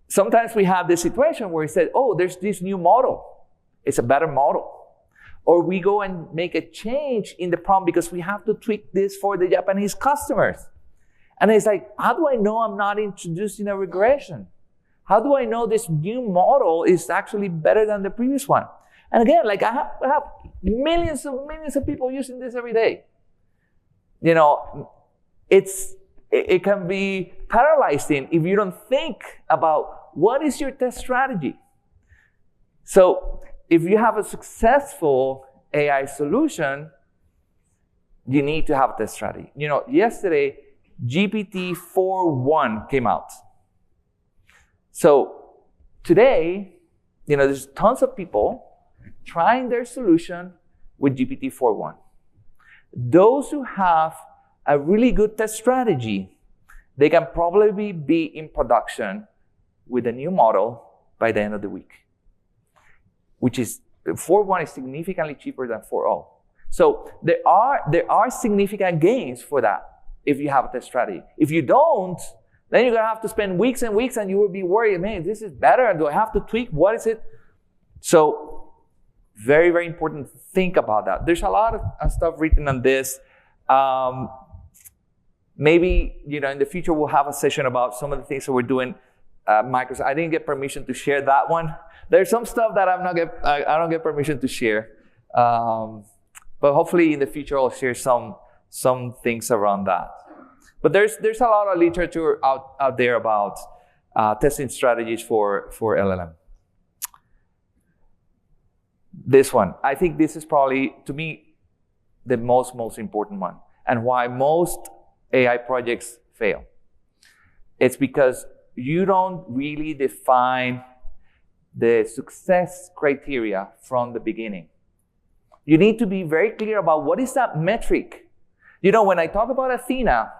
sometimes we have this situation where we say, oh, there's this new model. It's a better model. Or we go and make a change in the prompt because we have to tweak this for the Japanese customers. And it's like, how do I know I'm not introducing a regression? How do I know this new model is actually better than the previous one? And again, like I have millions of people using this every day. It can be paralyzing if you don't think about what is your test strategy. So if you have a successful AI solution, you need to have a test strategy. Yesterday, GPT-4.1 came out. So today, there's tons of people trying their solution with GPT-4.1. Those who have a really good test strategy, they can probably be in production with a new model by the end of the week, which is 4.1 is significantly cheaper than 4.0. So there are significant gains for that if you have a test strategy. If you don't, then you're going to have to spend weeks and weeks and you will be worried, man, this is better. Do I have to tweak? What is it? So very, very important to think about that. There's a lot of stuff written on this. Maybe, in the future we'll have a session about some of the things that we're doing Microsoft. I didn't get permission to share that one. There's some stuff that I don't get permission to share. But hopefully in the future I'll share some things around that. But there's a lot of literature out there about testing strategies for LLM. This one, I think this is probably, to me, the most important one, and why most AI projects fail. It's because you don't really define the success criteria from the beginning. You need to be very clear about what is that metric. When I talk about Athena,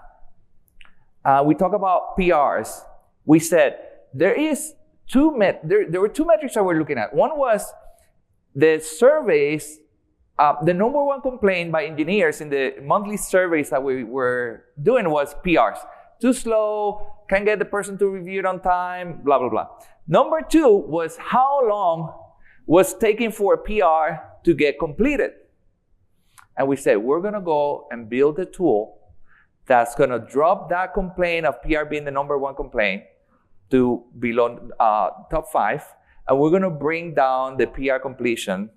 we talk about PRs. We said there were 2 metrics that we're looking at. One was the surveys. The number 1 complaint by engineers in the monthly surveys that we were doing was PRs. Too slow, can't get the person to review it on time, blah, blah, blah. Number 2 was how long was taking for a PR to get completed. And we said, we're going to go and build a tool that's going to drop that complaint of PR being the number 1 complaint to below top 5. And we're going to bring down the PR completion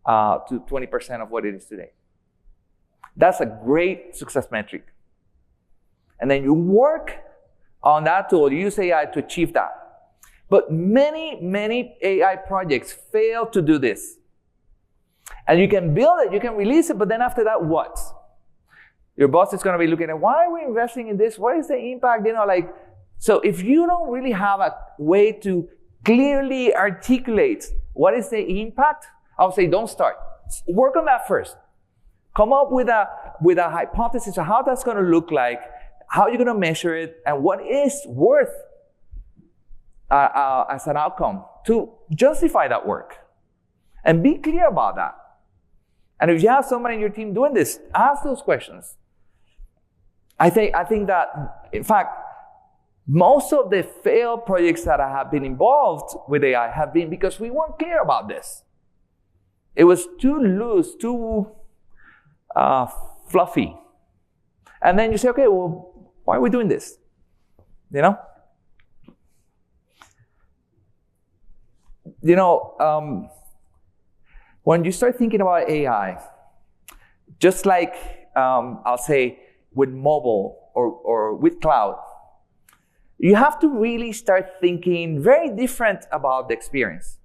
to 20% of what it is today. That's a great success metric. And then you work on that tool, you use AI to achieve that. But many AI projects fail to do this. And you can build it, you can release it, but then after that, what? Your boss is going to be looking at, why are we investing in this? What is the impact? So if you don't really have a way to clearly articulate what is the impact, I would say don't start. Work on that first. Come up with a hypothesis of how that's going to look like, how you're going to measure it, and what is worth as an outcome to justify that work. And be clear about that. And if you have somebody in your team doing this, ask those questions. I think that, in fact, most of the failed projects that I have been involved with AI have been because we weren't clear about this. It was too loose, too fluffy. And then you say, okay, well, why are we doing this? when you start thinking about AI, just like I'll say with mobile or with cloud, you have to really start thinking very different about the experience.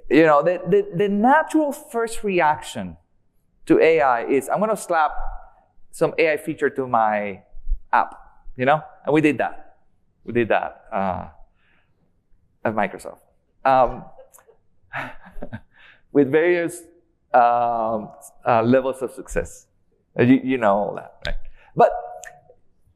The natural first reaction to AI is, I'm going to slap some AI feature to my app, and we did that. We did that at Microsoft with various levels of success. You know all that, right? But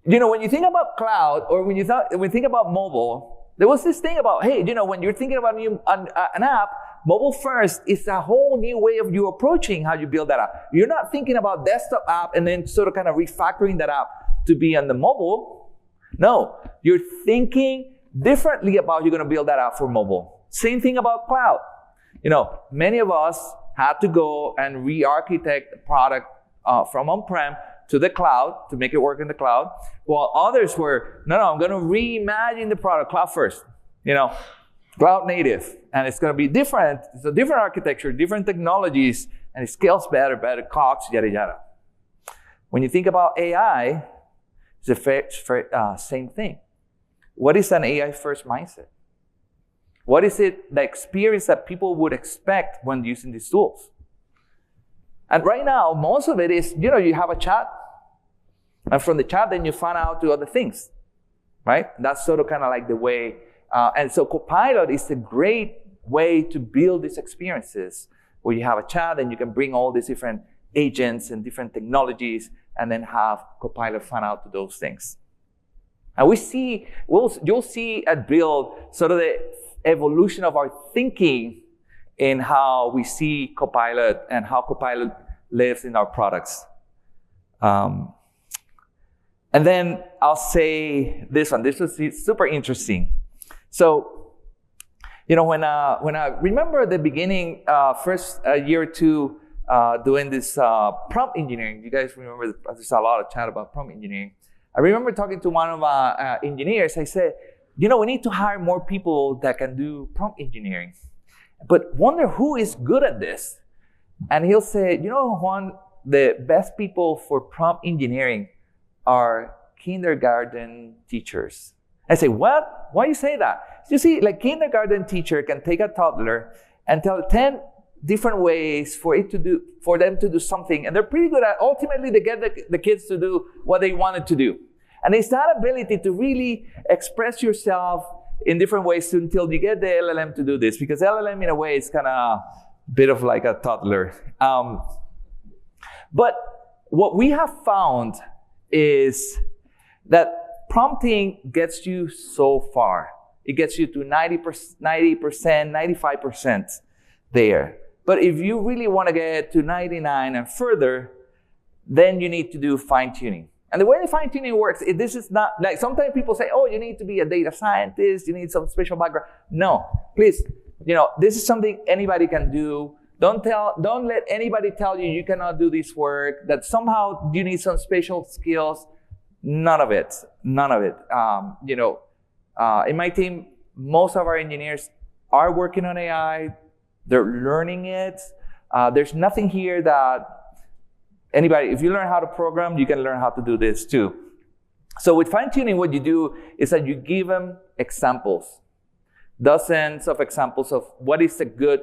when you think about cloud, or when you think about mobile, there was this thing about, hey, when you're thinking about an app, mobile first is a whole new way of you approaching how you build that app. You're not thinking about desktop app and then sort of kind of refactoring that app to be on the mobile. No, you're thinking differently about you're going to build that app for mobile. Same thing about cloud. Many of us had to go and re-architect the product from on-prem to the cloud to make it work in the cloud, while others were, no, I'm going to reimagine the product cloud first, cloud native, and it's going to be different. It's a different architecture, different technologies, and it scales better costs, yada, yada. When you think about AI, it's the same thing. What is an AI first mindset? What is the experience that people would expect when using these tools? And right now, most of it is, you have a chat, and from the chat, then you find out to other things, right? That's sort of kind of like the way. And so Copilot is a great way to build these experiences where you have a chat and you can bring all these different agents and different technologies and then have Copilot find out to those things. And you'll see at Build sort of the evolution of our thinking in how we see Copilot and how Copilot lives in our products. And then I'll say this one. This was super interesting. So, when I remember the beginning, first year or two, doing this prompt engineering. You guys remember there's a lot of chat about prompt engineering. I remember talking to one of our engineers. I said, we need to hire more people that can do prompt engineering. But wonder who is good at this. And he'll say, Juan, the best people for prompt engineering are kindergarten teachers. I say, what? Why you say that? You see, like kindergarten teacher can take a toddler and tell 10 different ways for them to do something. And they're pretty good at, ultimately they get the kids to do what they wanted to do. And it's that ability to really express yourself in different ways until you get the LLM to do this, because LLM in a way is kind of a bit of like a toddler. But what we have found is that prompting gets you so far. It gets you to 90%, 95% there. But if you really want to get to 99 and further, then you need to do fine-tuning. And the way the fine-tuning works, this is not, like sometimes people say, oh, you need to be a data scientist, you need some special background. No, please, this is something anybody can do. Don't let anybody tell you cannot do this work, that somehow you need some special skills. None of it. In my team, most of our engineers are working on AI. They're learning it. There's nothing here that if you learn how to program, you can learn how to do this too. So with fine-tuning, what you do is that you give them examples, dozens of examples of what is a good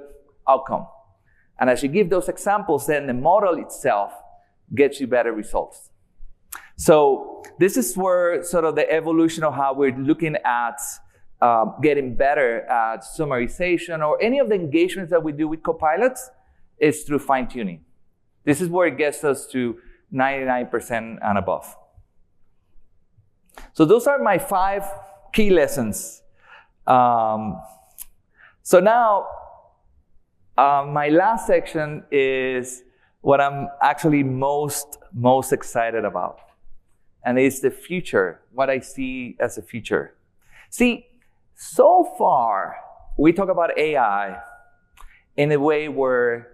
outcome. And as you give those examples, then the model itself gets you better results. So this is where sort of the evolution of how we're looking at getting better at summarization or any of the engagements that we do with copilots is through fine-tuning. This is where it gets us to 99% and above. So those are my 5 key lessons. So now, my last section is what I'm actually most excited about. And it's the future, what I see as a future. See, so far, we talk about AI in a way where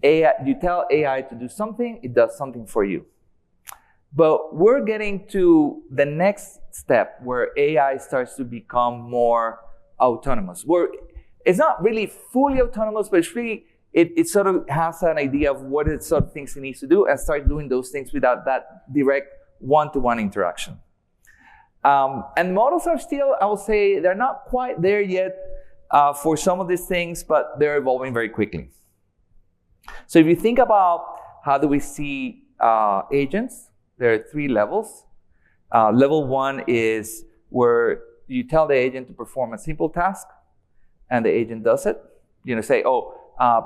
you tell AI to do something, it does something for you. But we're getting to the next step where AI starts to become more autonomous, where it's not really fully autonomous, but it's really, it sort of has an idea of what it sort of things it needs to do and start doing those things without that direct one-to-one interaction. And models are still, I will say, they're not quite there yet for some of these things, but they're evolving very quickly. So if you think about how do we see agents, there are 3 levels. Level 1 is where you tell the agent to perform a simple task, and the agent does it. You know, say,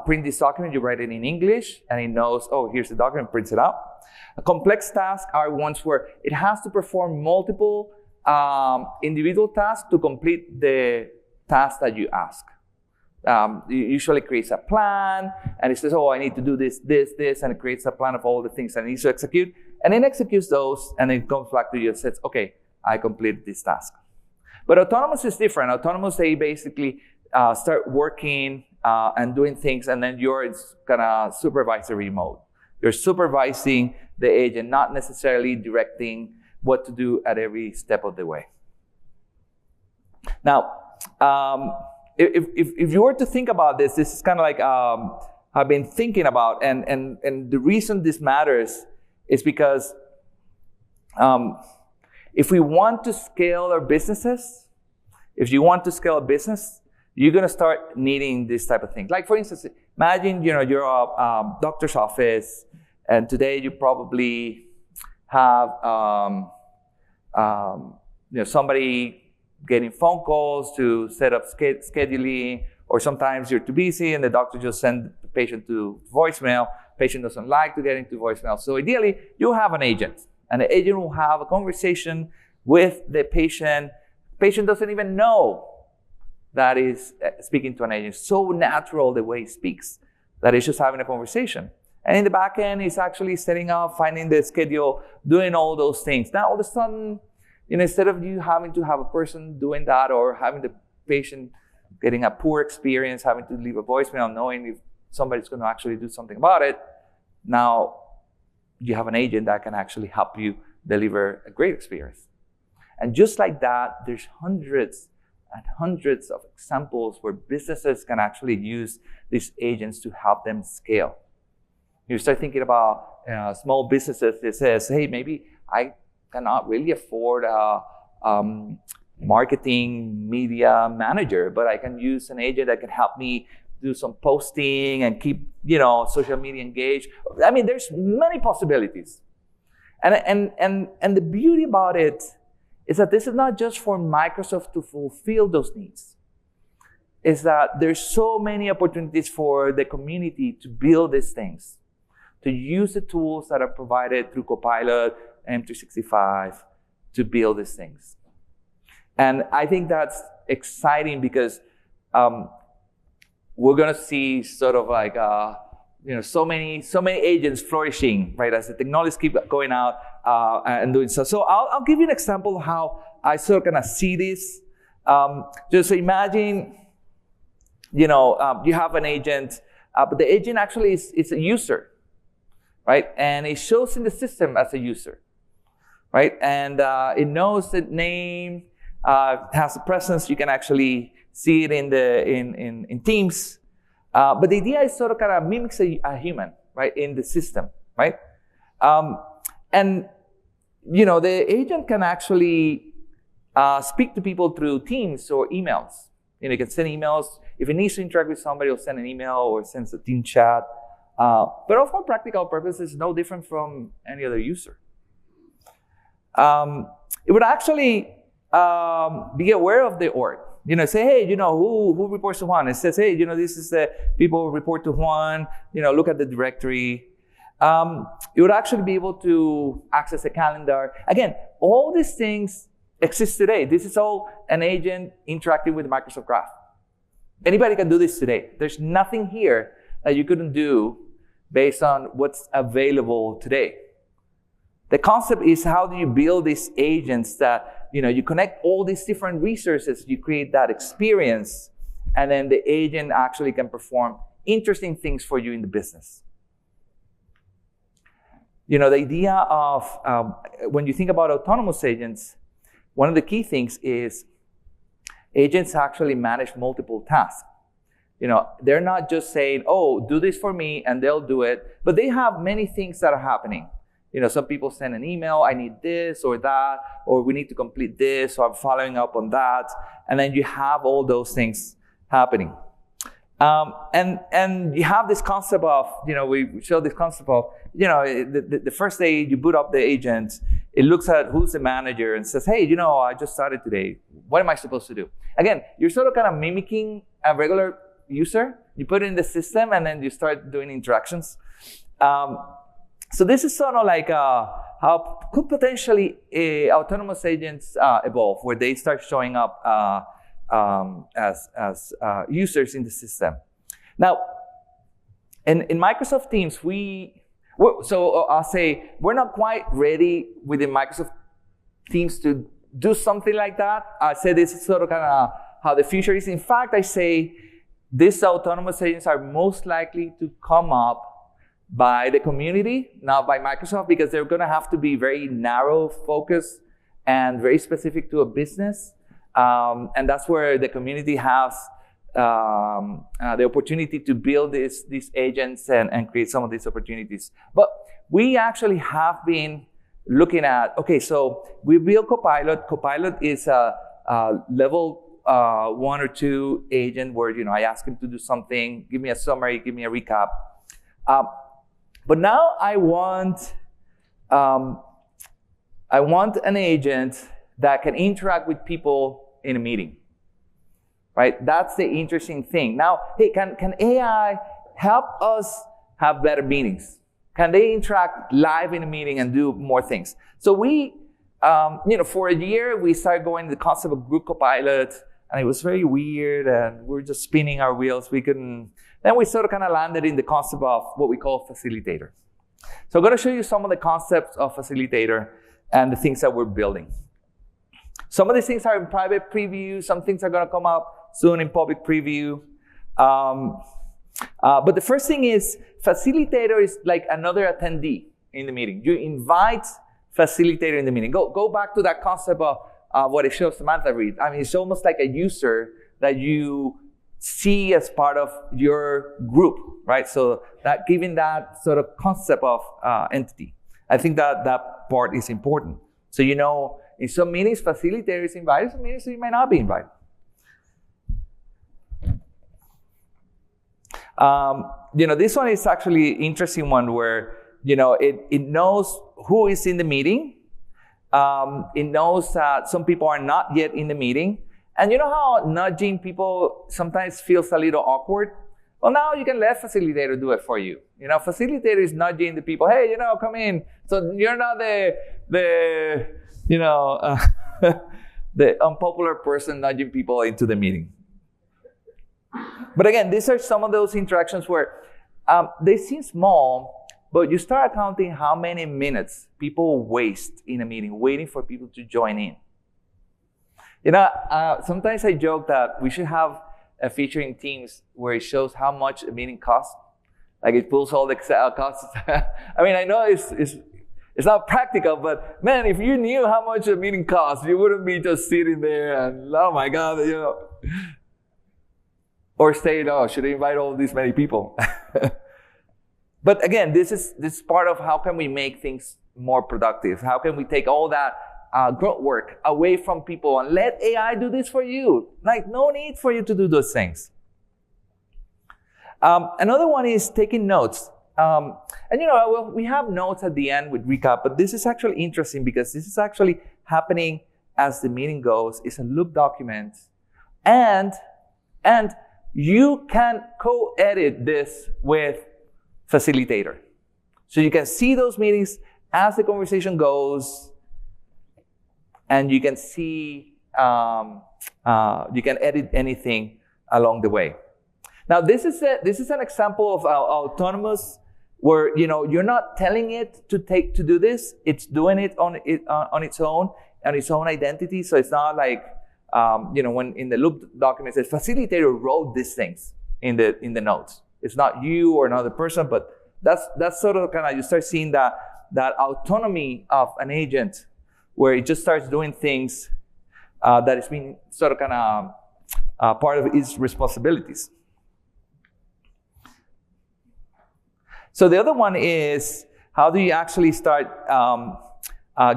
print this document, you write it in English, and it knows, here's the document, prints it out. A complex tasks are ones where it has to perform multiple individual tasks to complete the task that you ask. It usually creates a plan, and it says, I need to do this, and it creates a plan of all the things that it needs to execute, and it executes those, and it comes back to you and says, okay, I completed this task. But autonomous is different. Autonomous, they basically start working and doing things, and then you're kind of supervisory mode. You're supervising the agent, not necessarily directing what to do at every step of the way. Now, if you were to think about this is kind of like I've been thinking about, and the reason this matters is because if we want to scale our businesses, if you want to scale a business, you're going to start needing this type of thing. Like, for instance, imagine, you're a doctor's office, and today you probably have somebody getting phone calls to set up scheduling, or sometimes you're too busy and the doctor just sends the patient to voicemail. Patient doesn't like to get into voicemail. So ideally, you have an agent, and the agent will have a conversation with the patient. Patient doesn't even know that is speaking to an agent. So natural the way he speaks that he's just having a conversation. And in the back end, he's actually setting up, finding the schedule, doing all those things. Now, all of a sudden, instead of you having to have a person doing that, or having the patient getting a poor experience, having to leave a voicemail, knowing if somebody's going to actually do something about it, now you have an agent that can actually help you deliver a great experience. And just like that, there's hundreds and hundreds of examples where businesses can actually use these agents to help them scale. You start thinking about small businesses that says, hey, maybe I cannot really afford a marketing media manager, but I can use an agent that can help me do some posting and keep, social media engaged. I mean, there's many possibilities. And the beauty about it is that this is not just for Microsoft to fulfill those needs. Is that there's so many opportunities for the community to build these things, to use the tools that are provided through Copilot, M365, to build these things. And I think that's exciting because we're going to see sort of like, so many agents flourishing, right, as the technologies keep going out and doing so. So I'll give you an example of how I sort of kind of see this. Just imagine, you have an agent, but the agent actually is a user, right? And it shows in the system as a user, right? And it knows the name, has a presence. You can actually see it in Teams. But the idea is sort of kind of mimics a human, right, in the system, right? And, the agent can actually speak to people through Teams or emails. You can send emails. If it needs to interact with somebody, it'll send an email or sends a team chat. But for practical purposes, no different from any other user. It would actually be aware of the org. Say, hey, who reports to Juan? It says, hey, this is the people who report to Juan. Look at the directory. You would actually be able to access a calendar. Again, all these things exist today. This is all an agent interacting with Microsoft Graph. Anybody can do this today. There's nothing here that you couldn't do based on what's available today. The concept is, how do you build these agents that, you connect all these different resources, you create that experience, and then the agent actually can perform interesting things for you in the business. The idea of, when you think about autonomous agents, one of the key things is agents actually manage multiple tasks. They're not just saying, oh, do this for me, and they'll do it. But they have many things that are happening. Some people send an email, I need this or that, or we need to complete this, or I'm following up on that. And then you have all those things happening. And you have this concept of, we show this concept of, the first day you boot up the agent, it looks at who's the manager and says, hey, I just started today. What am I supposed to do? Again, you're sort of kind of mimicking a regular user. You put it in the system and then you start doing interactions. So this is sort of like how could potentially autonomous agents evolve, where they start showing up as users in the system. Now, in Microsoft Teams, I'll say we're not quite ready within Microsoft Teams to do something like that. I say this is sort of kind of how the future is. In fact, I say these autonomous agents are most likely to come up by the community, not by Microsoft, because they're going to have to be very narrow focused and very specific to a business. And that's where the community has the opportunity to build these agents and create some of these opportunities. But we actually have been looking at, okay, so we built Copilot. Copilot is a level 1 or 2 agent where, I ask him to do something, give me a summary, give me a recap. But now I want an agent that can interact with people in a meeting, right? That's the interesting thing. Now, hey, can AI help us have better meetings? Can they interact live in a meeting and do more things? So we, for a year, we started going to the concept of group Copilot, and it was very weird, and we were just spinning our wheels. Then we sort of kind of landed in the concept of what we call facilitator. So I'm going to show you some of the concepts of facilitator and the things that we're building. Some of these things are in private preview. Some things are going to come up soon in public preview. But the first thing is, facilitator is like another attendee in the meeting. You invite facilitator in the meeting. Go back to that concept of what it shows Samantha read. I mean, it's almost like a user that you see as part of your group, right? So that giving that sort of concept of entity. I think that part is important. So in some meetings, facilitator is invited, some meetings you may not be invited. This one is actually an interesting one where, it knows who is in the meeting. It knows that some people are not yet in the meeting. And you know how nudging people sometimes feels a little awkward? Well, now you can let facilitator do it for you. Facilitator is nudging the people, hey, come in. So you're not the unpopular person nudging people into the meeting. But again, these are some of those interactions where they seem small, but you start counting how many minutes people waste in a meeting waiting for people to join in. Sometimes I joke that we should have a feature in Teams where it shows how much a meeting costs. Like it pulls all the costs. I mean, I know it's not practical, but man, if you knew how much a meeting costs, you wouldn't be just sitting there and, oh my God, or saying, oh, should I invite all these many people? But again, this is part of how can we make things more productive? How can we take all that grunt work away from people and let AI do this for you? Like, no need for you to do those things. Another one is taking notes. We have notes at the end with recap, but this is actually interesting because this is actually happening as the meeting goes. It's a loop document. And you can co-edit this with facilitator. So you can see those meetings as the conversation goes, and you can see, you can edit anything along the way. Now, this is an example of autonomous, where you're not telling it to do this; it's doing it on its own identity. So it's not like when in the loop document it says facilitator wrote these things in the notes. It's not you or another person, but that's sort of kind of, you start seeing that autonomy of an agent, where it just starts doing things that is being sort of kind of part of its responsibilities. So the other one is, how do you actually start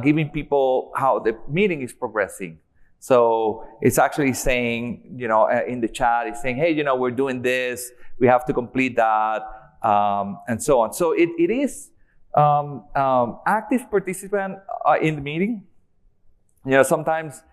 giving people how the meeting is progressing? So it's actually saying, in the chat, it's saying, hey, we're doing this, we have to complete that, and so on. So it is active participant in the meeting. Sometimes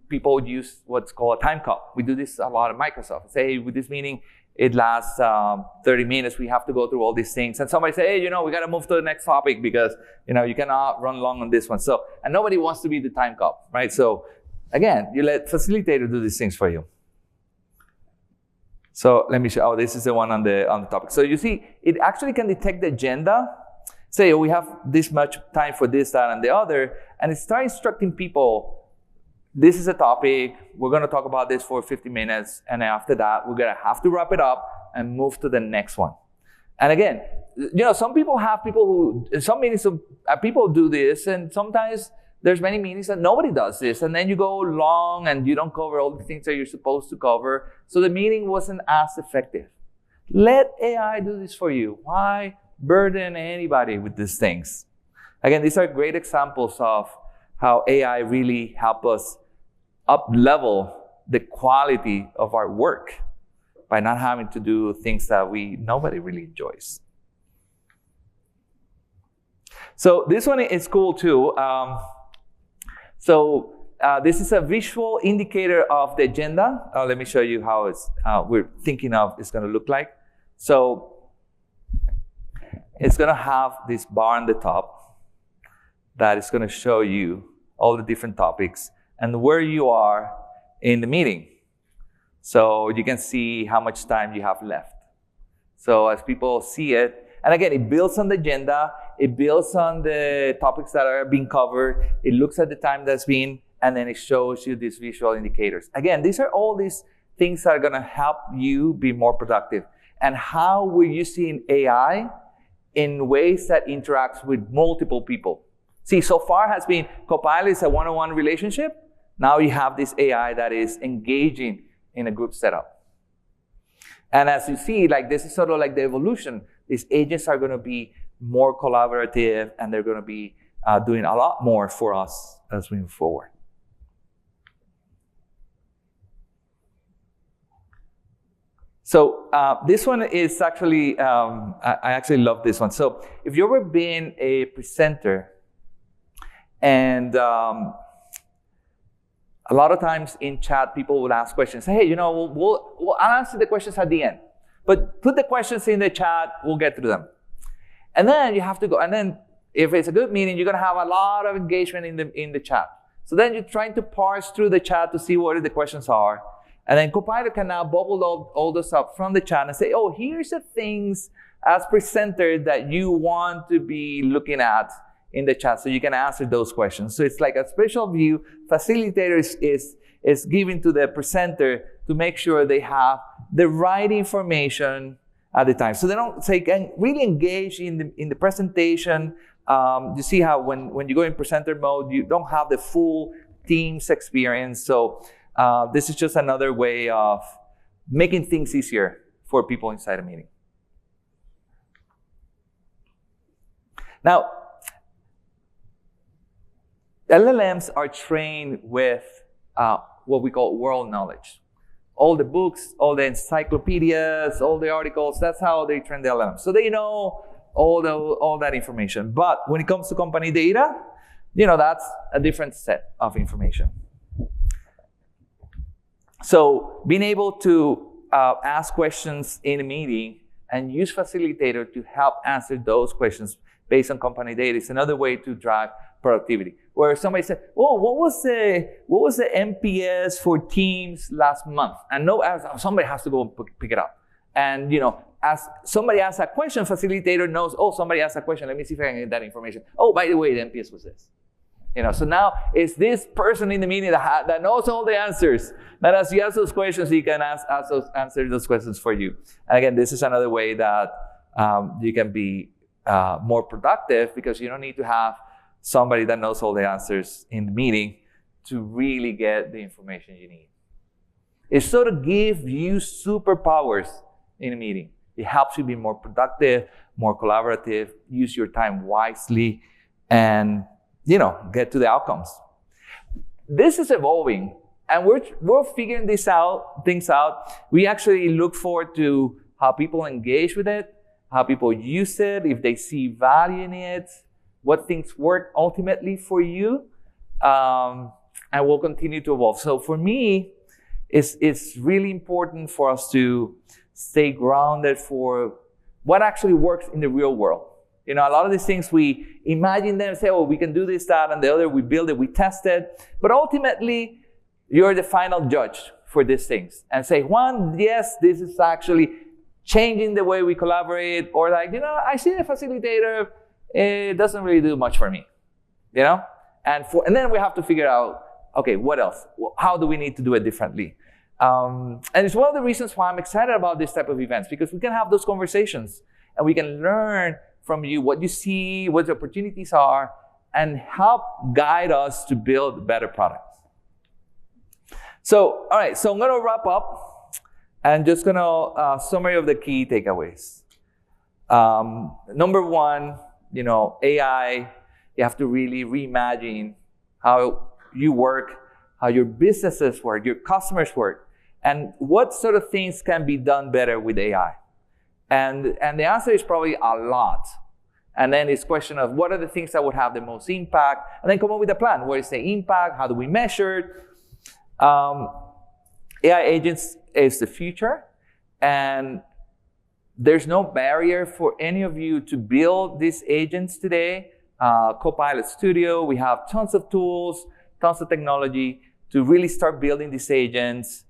people use what's called a time cup. We do this a lot at Microsoft. Say, hey, with this meeting, it lasts 30 minutes. We have to go through all these things. And somebody say, hey, we got to move to the next topic because, you cannot run long on this one. So, and nobody wants to be the time cup, right? So again, you let facilitator do these things for you. So let me show, this is the one on the topic. So you see, it actually can detect the agenda. Say, we have this much time for this, that, and the other. And it starts instructing people, this is a topic, we're going to talk about this for 50 minutes, and after that, we're going to have to wrap it up and move to the next one. And again, some meetings, people do this, and sometimes there's many meetings that nobody does this, and then you go long and you don't cover all the things that you're supposed to cover, so the meeting wasn't as effective. Let AI do this for you. Why burden anybody with these things? Again, these are great examples of how AI really help us up-level the quality of our work by not having to do things that nobody really enjoys. So this one is cool too. This is a visual indicator of the agenda. Let me show you how we're thinking of it's going to look like. So it's going to have this bar on the top that is going to show you all the different topics and where you are in the meeting. So you can see how much time you have left. So as people see it, and again, it builds on the agenda, it builds on the topics that are being covered, it looks at the time that's been, and then it shows you these visual indicators. Again, these are all these things that are gonna help you be more productive. And how we're using AI in ways that interacts with multiple people. See, so far has been Copilot is a one-on-one relationship. Now you have this AI that is engaging in a group setup. And as you see, this is sort of like the evolution. These agents are going to be more collaborative, and they're going to be doing a lot more for us as we move forward. So this one is actually, I actually love this one. So if you've ever been a presenter, and a lot of times in chat, people will ask questions. Hey, we'll answer the questions at the end. But put the questions in the chat, we'll get through them. And then you have to go. And then if it's a good meeting, you're going to have a lot of engagement in the chat. So then you're trying to parse through the chat to see what the questions are. And then Copilot can now bubble all those up from the chat and say, oh, here's the things as presenter that you want to be looking at in the chat, so you can answer those questions. So it's like a special view. Facilitator is giving to the presenter to make sure they have the right information at the time. So they can really engage in the presentation. You see how when you go in presenter mode, you don't have the full Teams experience. So this is just another way of making things easier for people inside a meeting. Now, LLMs are trained with what we call world knowledge. All the books, all the encyclopedias, all the articles, that's how they train the LLMs. So they know all that information. But when it comes to company data, that's a different set of information. So being able to ask questions in a meeting and use Facilitator to help answer those questions based on company data is another way to drive productivity. Where somebody said, "Oh, what was the NPS for Teams last month?" And somebody has to go and pick it up. And as somebody asks a question, Facilitator knows, oh, somebody asked a question. Let me see if I can get that information. Oh, by the way, the NPS was this. So now it's this person in the meeting that knows all the answers. That as you ask those questions, he can answer those questions for you. And again, this is another way that you can be more productive, because you don't need to have somebody that knows all the answers in the meeting to really get the information you need. It's sort of give you superpowers in a meeting. It helps you be more productive, more collaborative, use your time wisely, and, get to the outcomes. This is evolving, and we're figuring things out. We actually look forward to how people engage with it, how people use it, if they see value in it, what things work ultimately for you, and we'll continue to evolve. So for me, it's really important for us to stay grounded for what actually works in the real world. A lot of these things, we imagine them, say, oh, we can do this, that, and the other. We build it, we test it. But ultimately, you're the final judge for these things. And say, Juan, yes, this is actually changing the way we collaborate. Or I see the facilitator, it doesn't really do much for me. And then we have to figure out, okay, what else? How do we need to do it differently? And it's one of the reasons why I'm excited about this type of events, because we can have those conversations and we can learn from you what you see, what the opportunities are, and help guide us to build better products. So, all right, so I'm going to wrap up and just going to summary of the key takeaways. Number one, AI, you have to really reimagine how you work, how your businesses work, your customers work, and what sort of things can be done better with AI. And the answer is probably a lot. And then it's a question of what are the things that would have the most impact, and then come up with a plan. What is the impact? How do we measure it? AI agents is the future, and there's no barrier for any of you to build these agents today. Copilot Studio, we have tons of tools, tons of technology to really start building these agents.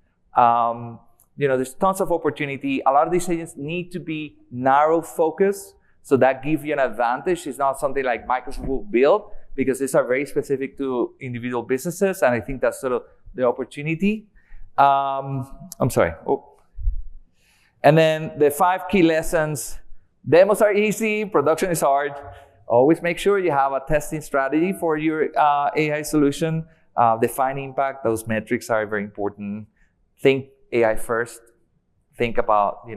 There's tons of opportunity. A lot of these agents need to be narrow focused, so that gives you an advantage. It's not something like Microsoft will build, because these are very specific to individual businesses, and I think that's sort of the opportunity. I'm sorry. And then the 5 key lessons. Demos are easy, production is hard. Always make sure you have a testing strategy for your AI solution. Define impact, those metrics are very important. Think AI first. Think about,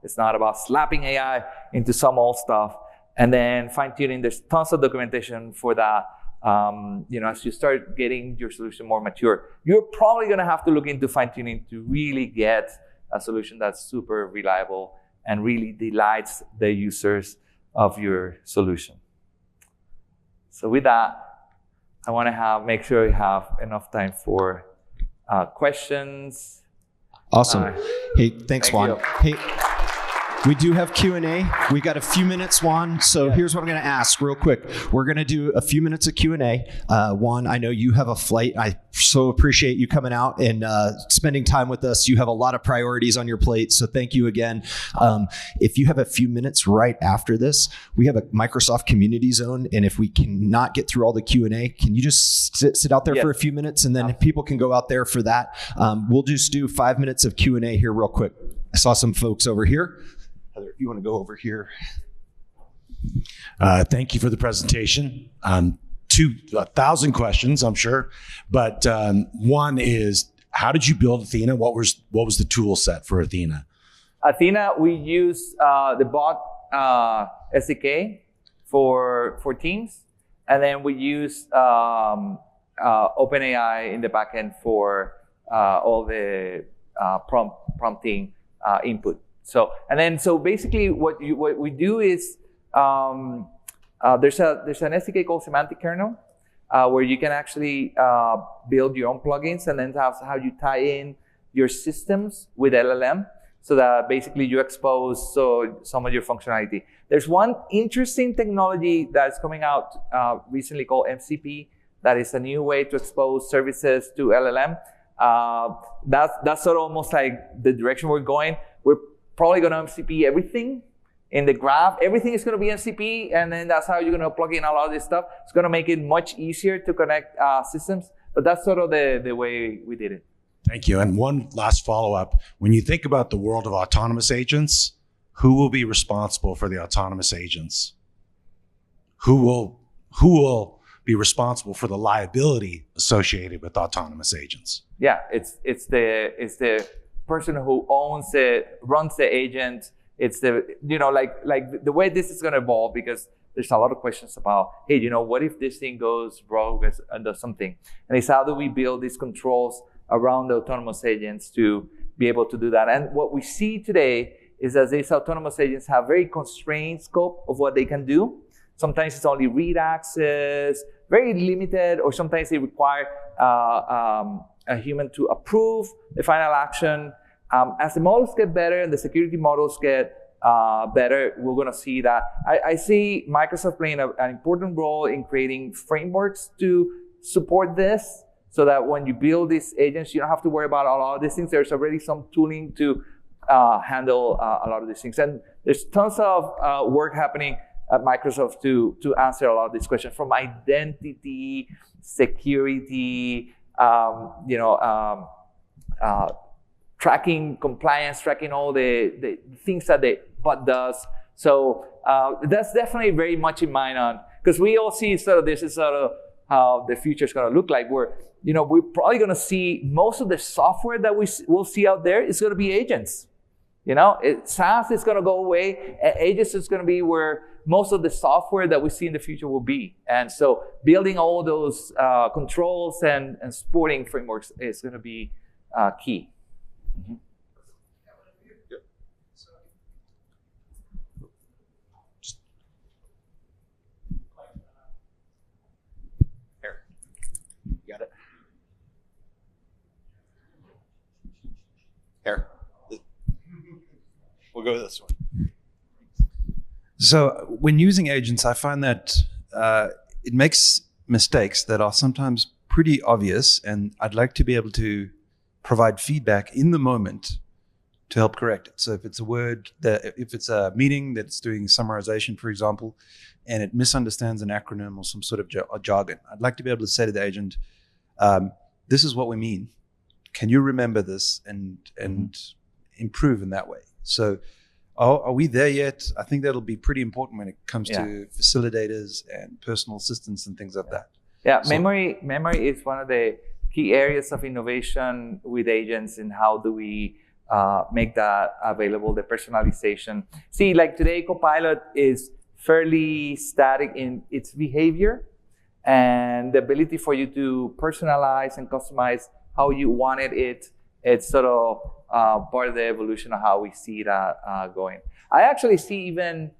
it's not about slapping AI into some old stuff. And then fine-tuning, there's tons of documentation for that. As you start getting your solution more mature, you're probably going to have to look into fine-tuning to really get a solution that's super reliable and really delights the users of your solution. So with that, I want to make sure we have enough time for questions. Awesome. Hey, thanks, Juan. You. Hey, we do have Q&A. We got a few minutes, Juan. So here's what I'm going to ask real quick. We're going to do a few minutes of Q&A. Juan, I know you have a flight. I so appreciate you coming out and spending time with us. You have a lot of priorities on your plate. So thank you again. If you have a few minutes right after this, we have a Microsoft community zone. And if we cannot get through all the Q&A, can you just sit out there for a few minutes, and then people can go out there for that. We'll just do 5 minutes of Q&A here real quick. I saw some folks over here. Heather, if you want to go over here. Thank you for the presentation. 2,000 questions, I'm sure. But one is, how did you build Athena? What was the tool set for Athena? Athena, we use the bot SDK for Teams. And then we use OpenAI in the backend for all the prompting input. So basically what we do is there's an SDK called Semantic Kernel where you can actually build your own plugins, and then how you tie in your systems with LLM, so that basically you expose some of your functionality. There's one interesting technology that's coming out recently called MCP. That is a new way to expose services to LLM. That's sort of almost like the direction we're going. We're probably going to MCP everything in the graph. Everything is going to be MCP, and then that's how you're going to plug in a lot of this stuff. It's going to make it much easier to connect systems, but that's sort of the way we did it. Thank you. And one last follow-up. When you think about the world of autonomous agents, who will be responsible for the autonomous agents? Who will be responsible for the liability associated with autonomous agents? Yeah, it's the person who runs the agent, It's like the way this is going to evolve, because there's a lot of questions about, hey, what if this thing goes rogue and does something? And it's how do we build these controls around the autonomous agents to be able to do that? And what we see today is that these autonomous agents have very constrained scope of what they can do. Sometimes it's only read access, very limited, or sometimes they require a human to approve the final action. As the models get better and the security models get better, we're going to see that. I see Microsoft playing an important role in creating frameworks to support this, so that when you build these agents, you don't have to worry about a lot of these things. There's already some tooling to handle a lot of these things. And there's tons of work happening at Microsoft to answer a lot of these questions, from identity, security, tracking compliance, tracking all the things that the bot does. So that's definitely very much in mind on, because we all see sort of this is sort of how the future is going to look like, where we're probably going to see most of the software that we'll see out there is going to be agents. SaaS is going to go away. Agents is going to be where most of the software that we see in the future will be. And so building all those controls and supporting frameworks is going to be key. Mm-hmm. Here, you got it. Here, we'll go with this one. So when using agents, I find that it makes mistakes that are sometimes pretty obvious, and I'd like to be able to provide feedback in the moment to help correct it. So if it's if it's a meeting that's doing summarization, for example, and it misunderstands an acronym or some sort of jargon, I'd like to be able to say to the agent, this is what we mean. Can you remember this and improve in that way? So are we there yet? I think that'll be pretty important when it comes to facilitators and personal assistants and things like that. Yeah, so, memory is one of the key areas of innovation with agents, and how do we make that available, the personalization. See, like today, Copilot is fairly static in its behavior, and the ability for you to personalize and customize how you wanted it. It's sort of part of the evolution of how we see that going. I actually see even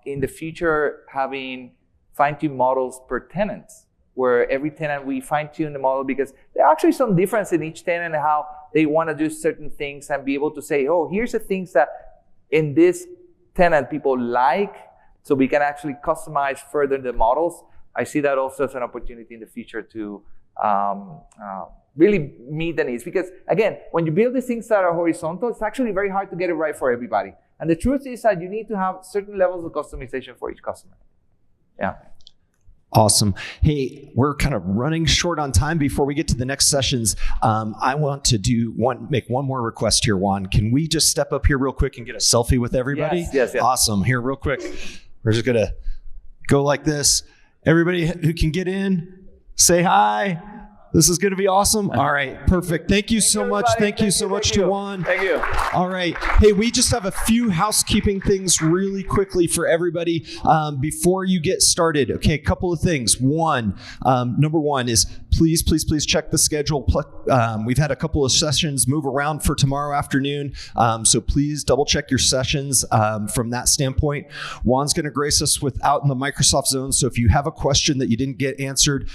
in the future having fine-tuned models per tenant, where every tenant we fine-tune the model, because there are actually some difference in each tenant and how they want to do certain things, and be able to say, oh, here's the things that in this tenant people like, so we can actually customize further the models. I see that also as an opportunity in the future to really meet the needs. Because again, when you build these things that are horizontal, it's actually very hard to get it right for everybody. And the truth is that you need to have certain levels of customization for each customer. Yeah. Awesome. Hey, we're kind of running short on time before we get to the next sessions. I want to make one more request here, Juan. Can we just step up here real quick and get a selfie with everybody? Yes. Awesome. Here, real quick. We're just going to go like this. Everybody who can get in, say hi. This is going to be awesome. All right, perfect. Thank you so much. Thank you so much to Juan. Thank you. All right. Hey, we just have a few housekeeping things really quickly for everybody before you get started. Okay, a couple of things. Number one is please check the schedule. We've had a couple of sessions move around for tomorrow afternoon, so please double check your sessions from that standpoint. Juan's going to grace us with out in the Microsoft zone, so if you have a question that you didn't get answered,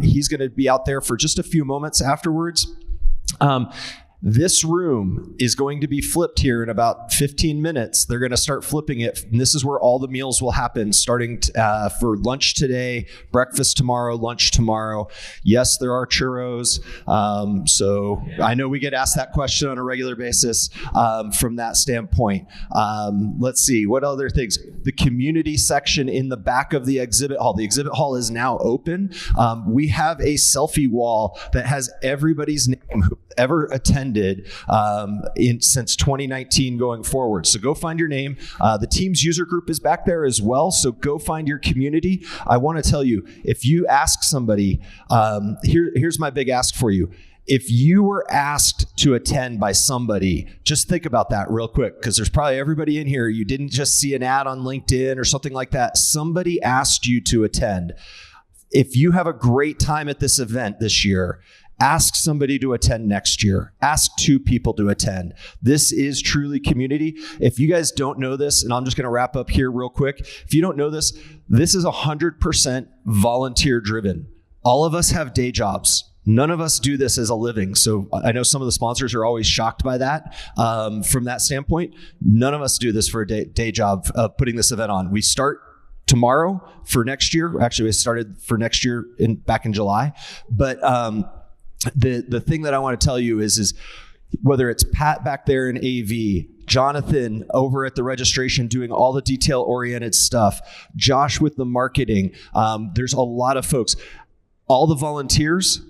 he's going to be out there for just a few moments afterwards. This room is going to be flipped here in about 15 minutes. They're going to start flipping it. And this is where all the meals will happen, starting for lunch today, breakfast tomorrow, lunch tomorrow. Yes, there are churros. So I know we get asked that question on a regular basis from that standpoint. Let's see, what other things? The community section in the back of the exhibit hall. The exhibit hall is now open. We have a selfie wall that has everybody's name who ever attended since 2019 going forward. So go find your name. The Teams user group is back there as well. So go find your community. I want to tell you, if you ask somebody, here's my big ask for you. If you were asked to attend by somebody, just think about that real quick, because there's probably everybody in here, you didn't just see an ad on LinkedIn or something like that. Somebody asked you to attend. If you have a great time at this event this year, ask somebody to attend next year. Ask 2 people to attend. This is truly community. If you guys don't know this, and I'm just going to wrap up here real quick. If you don't know this, this is 100% volunteer driven. All of us have day jobs. None of us do this as a living. So I know some of the sponsors are always shocked by that. From that standpoint, none of us do this for a day job of putting this event on. We start tomorrow for next year. Actually, we started for next year back in July. But the thing that I want to tell you is whether it's Pat back there in AV, Jonathan over at the registration doing all the detail-oriented stuff, Josh with the marketing, there's a lot of folks. All the volunteers,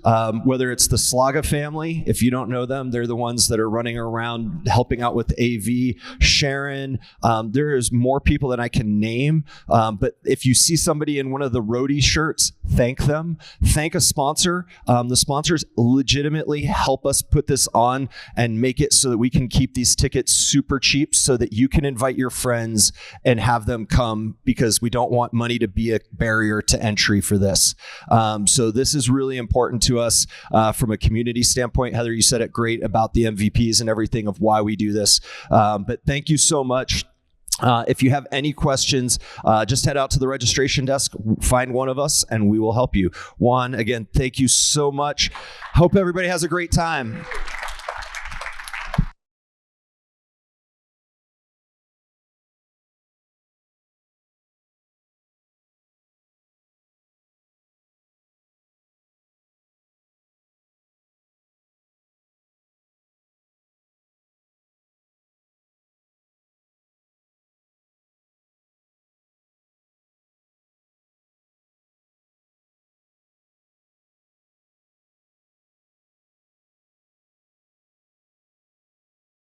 whether it's the Slaga family, if you don't know them, they're the ones that are running around helping out with AV. Sharon, there is more people than I can name. But if you see somebody in one of the roadie shirts, thank them. Thank a sponsor. The sponsors legitimately help us put this on and make it so that we can keep these tickets super cheap so that you can invite your friends and have them come, because we don't want money to be a barrier to entry for this. So this is really important to us from a community standpoint. Heather, you said it great about the MVPs and everything of why we do this. But thank you so much. If you have any questions, just head out to the registration desk, find one of us, and we will help you. Juan, again, thank you so much. Hope everybody has a great time.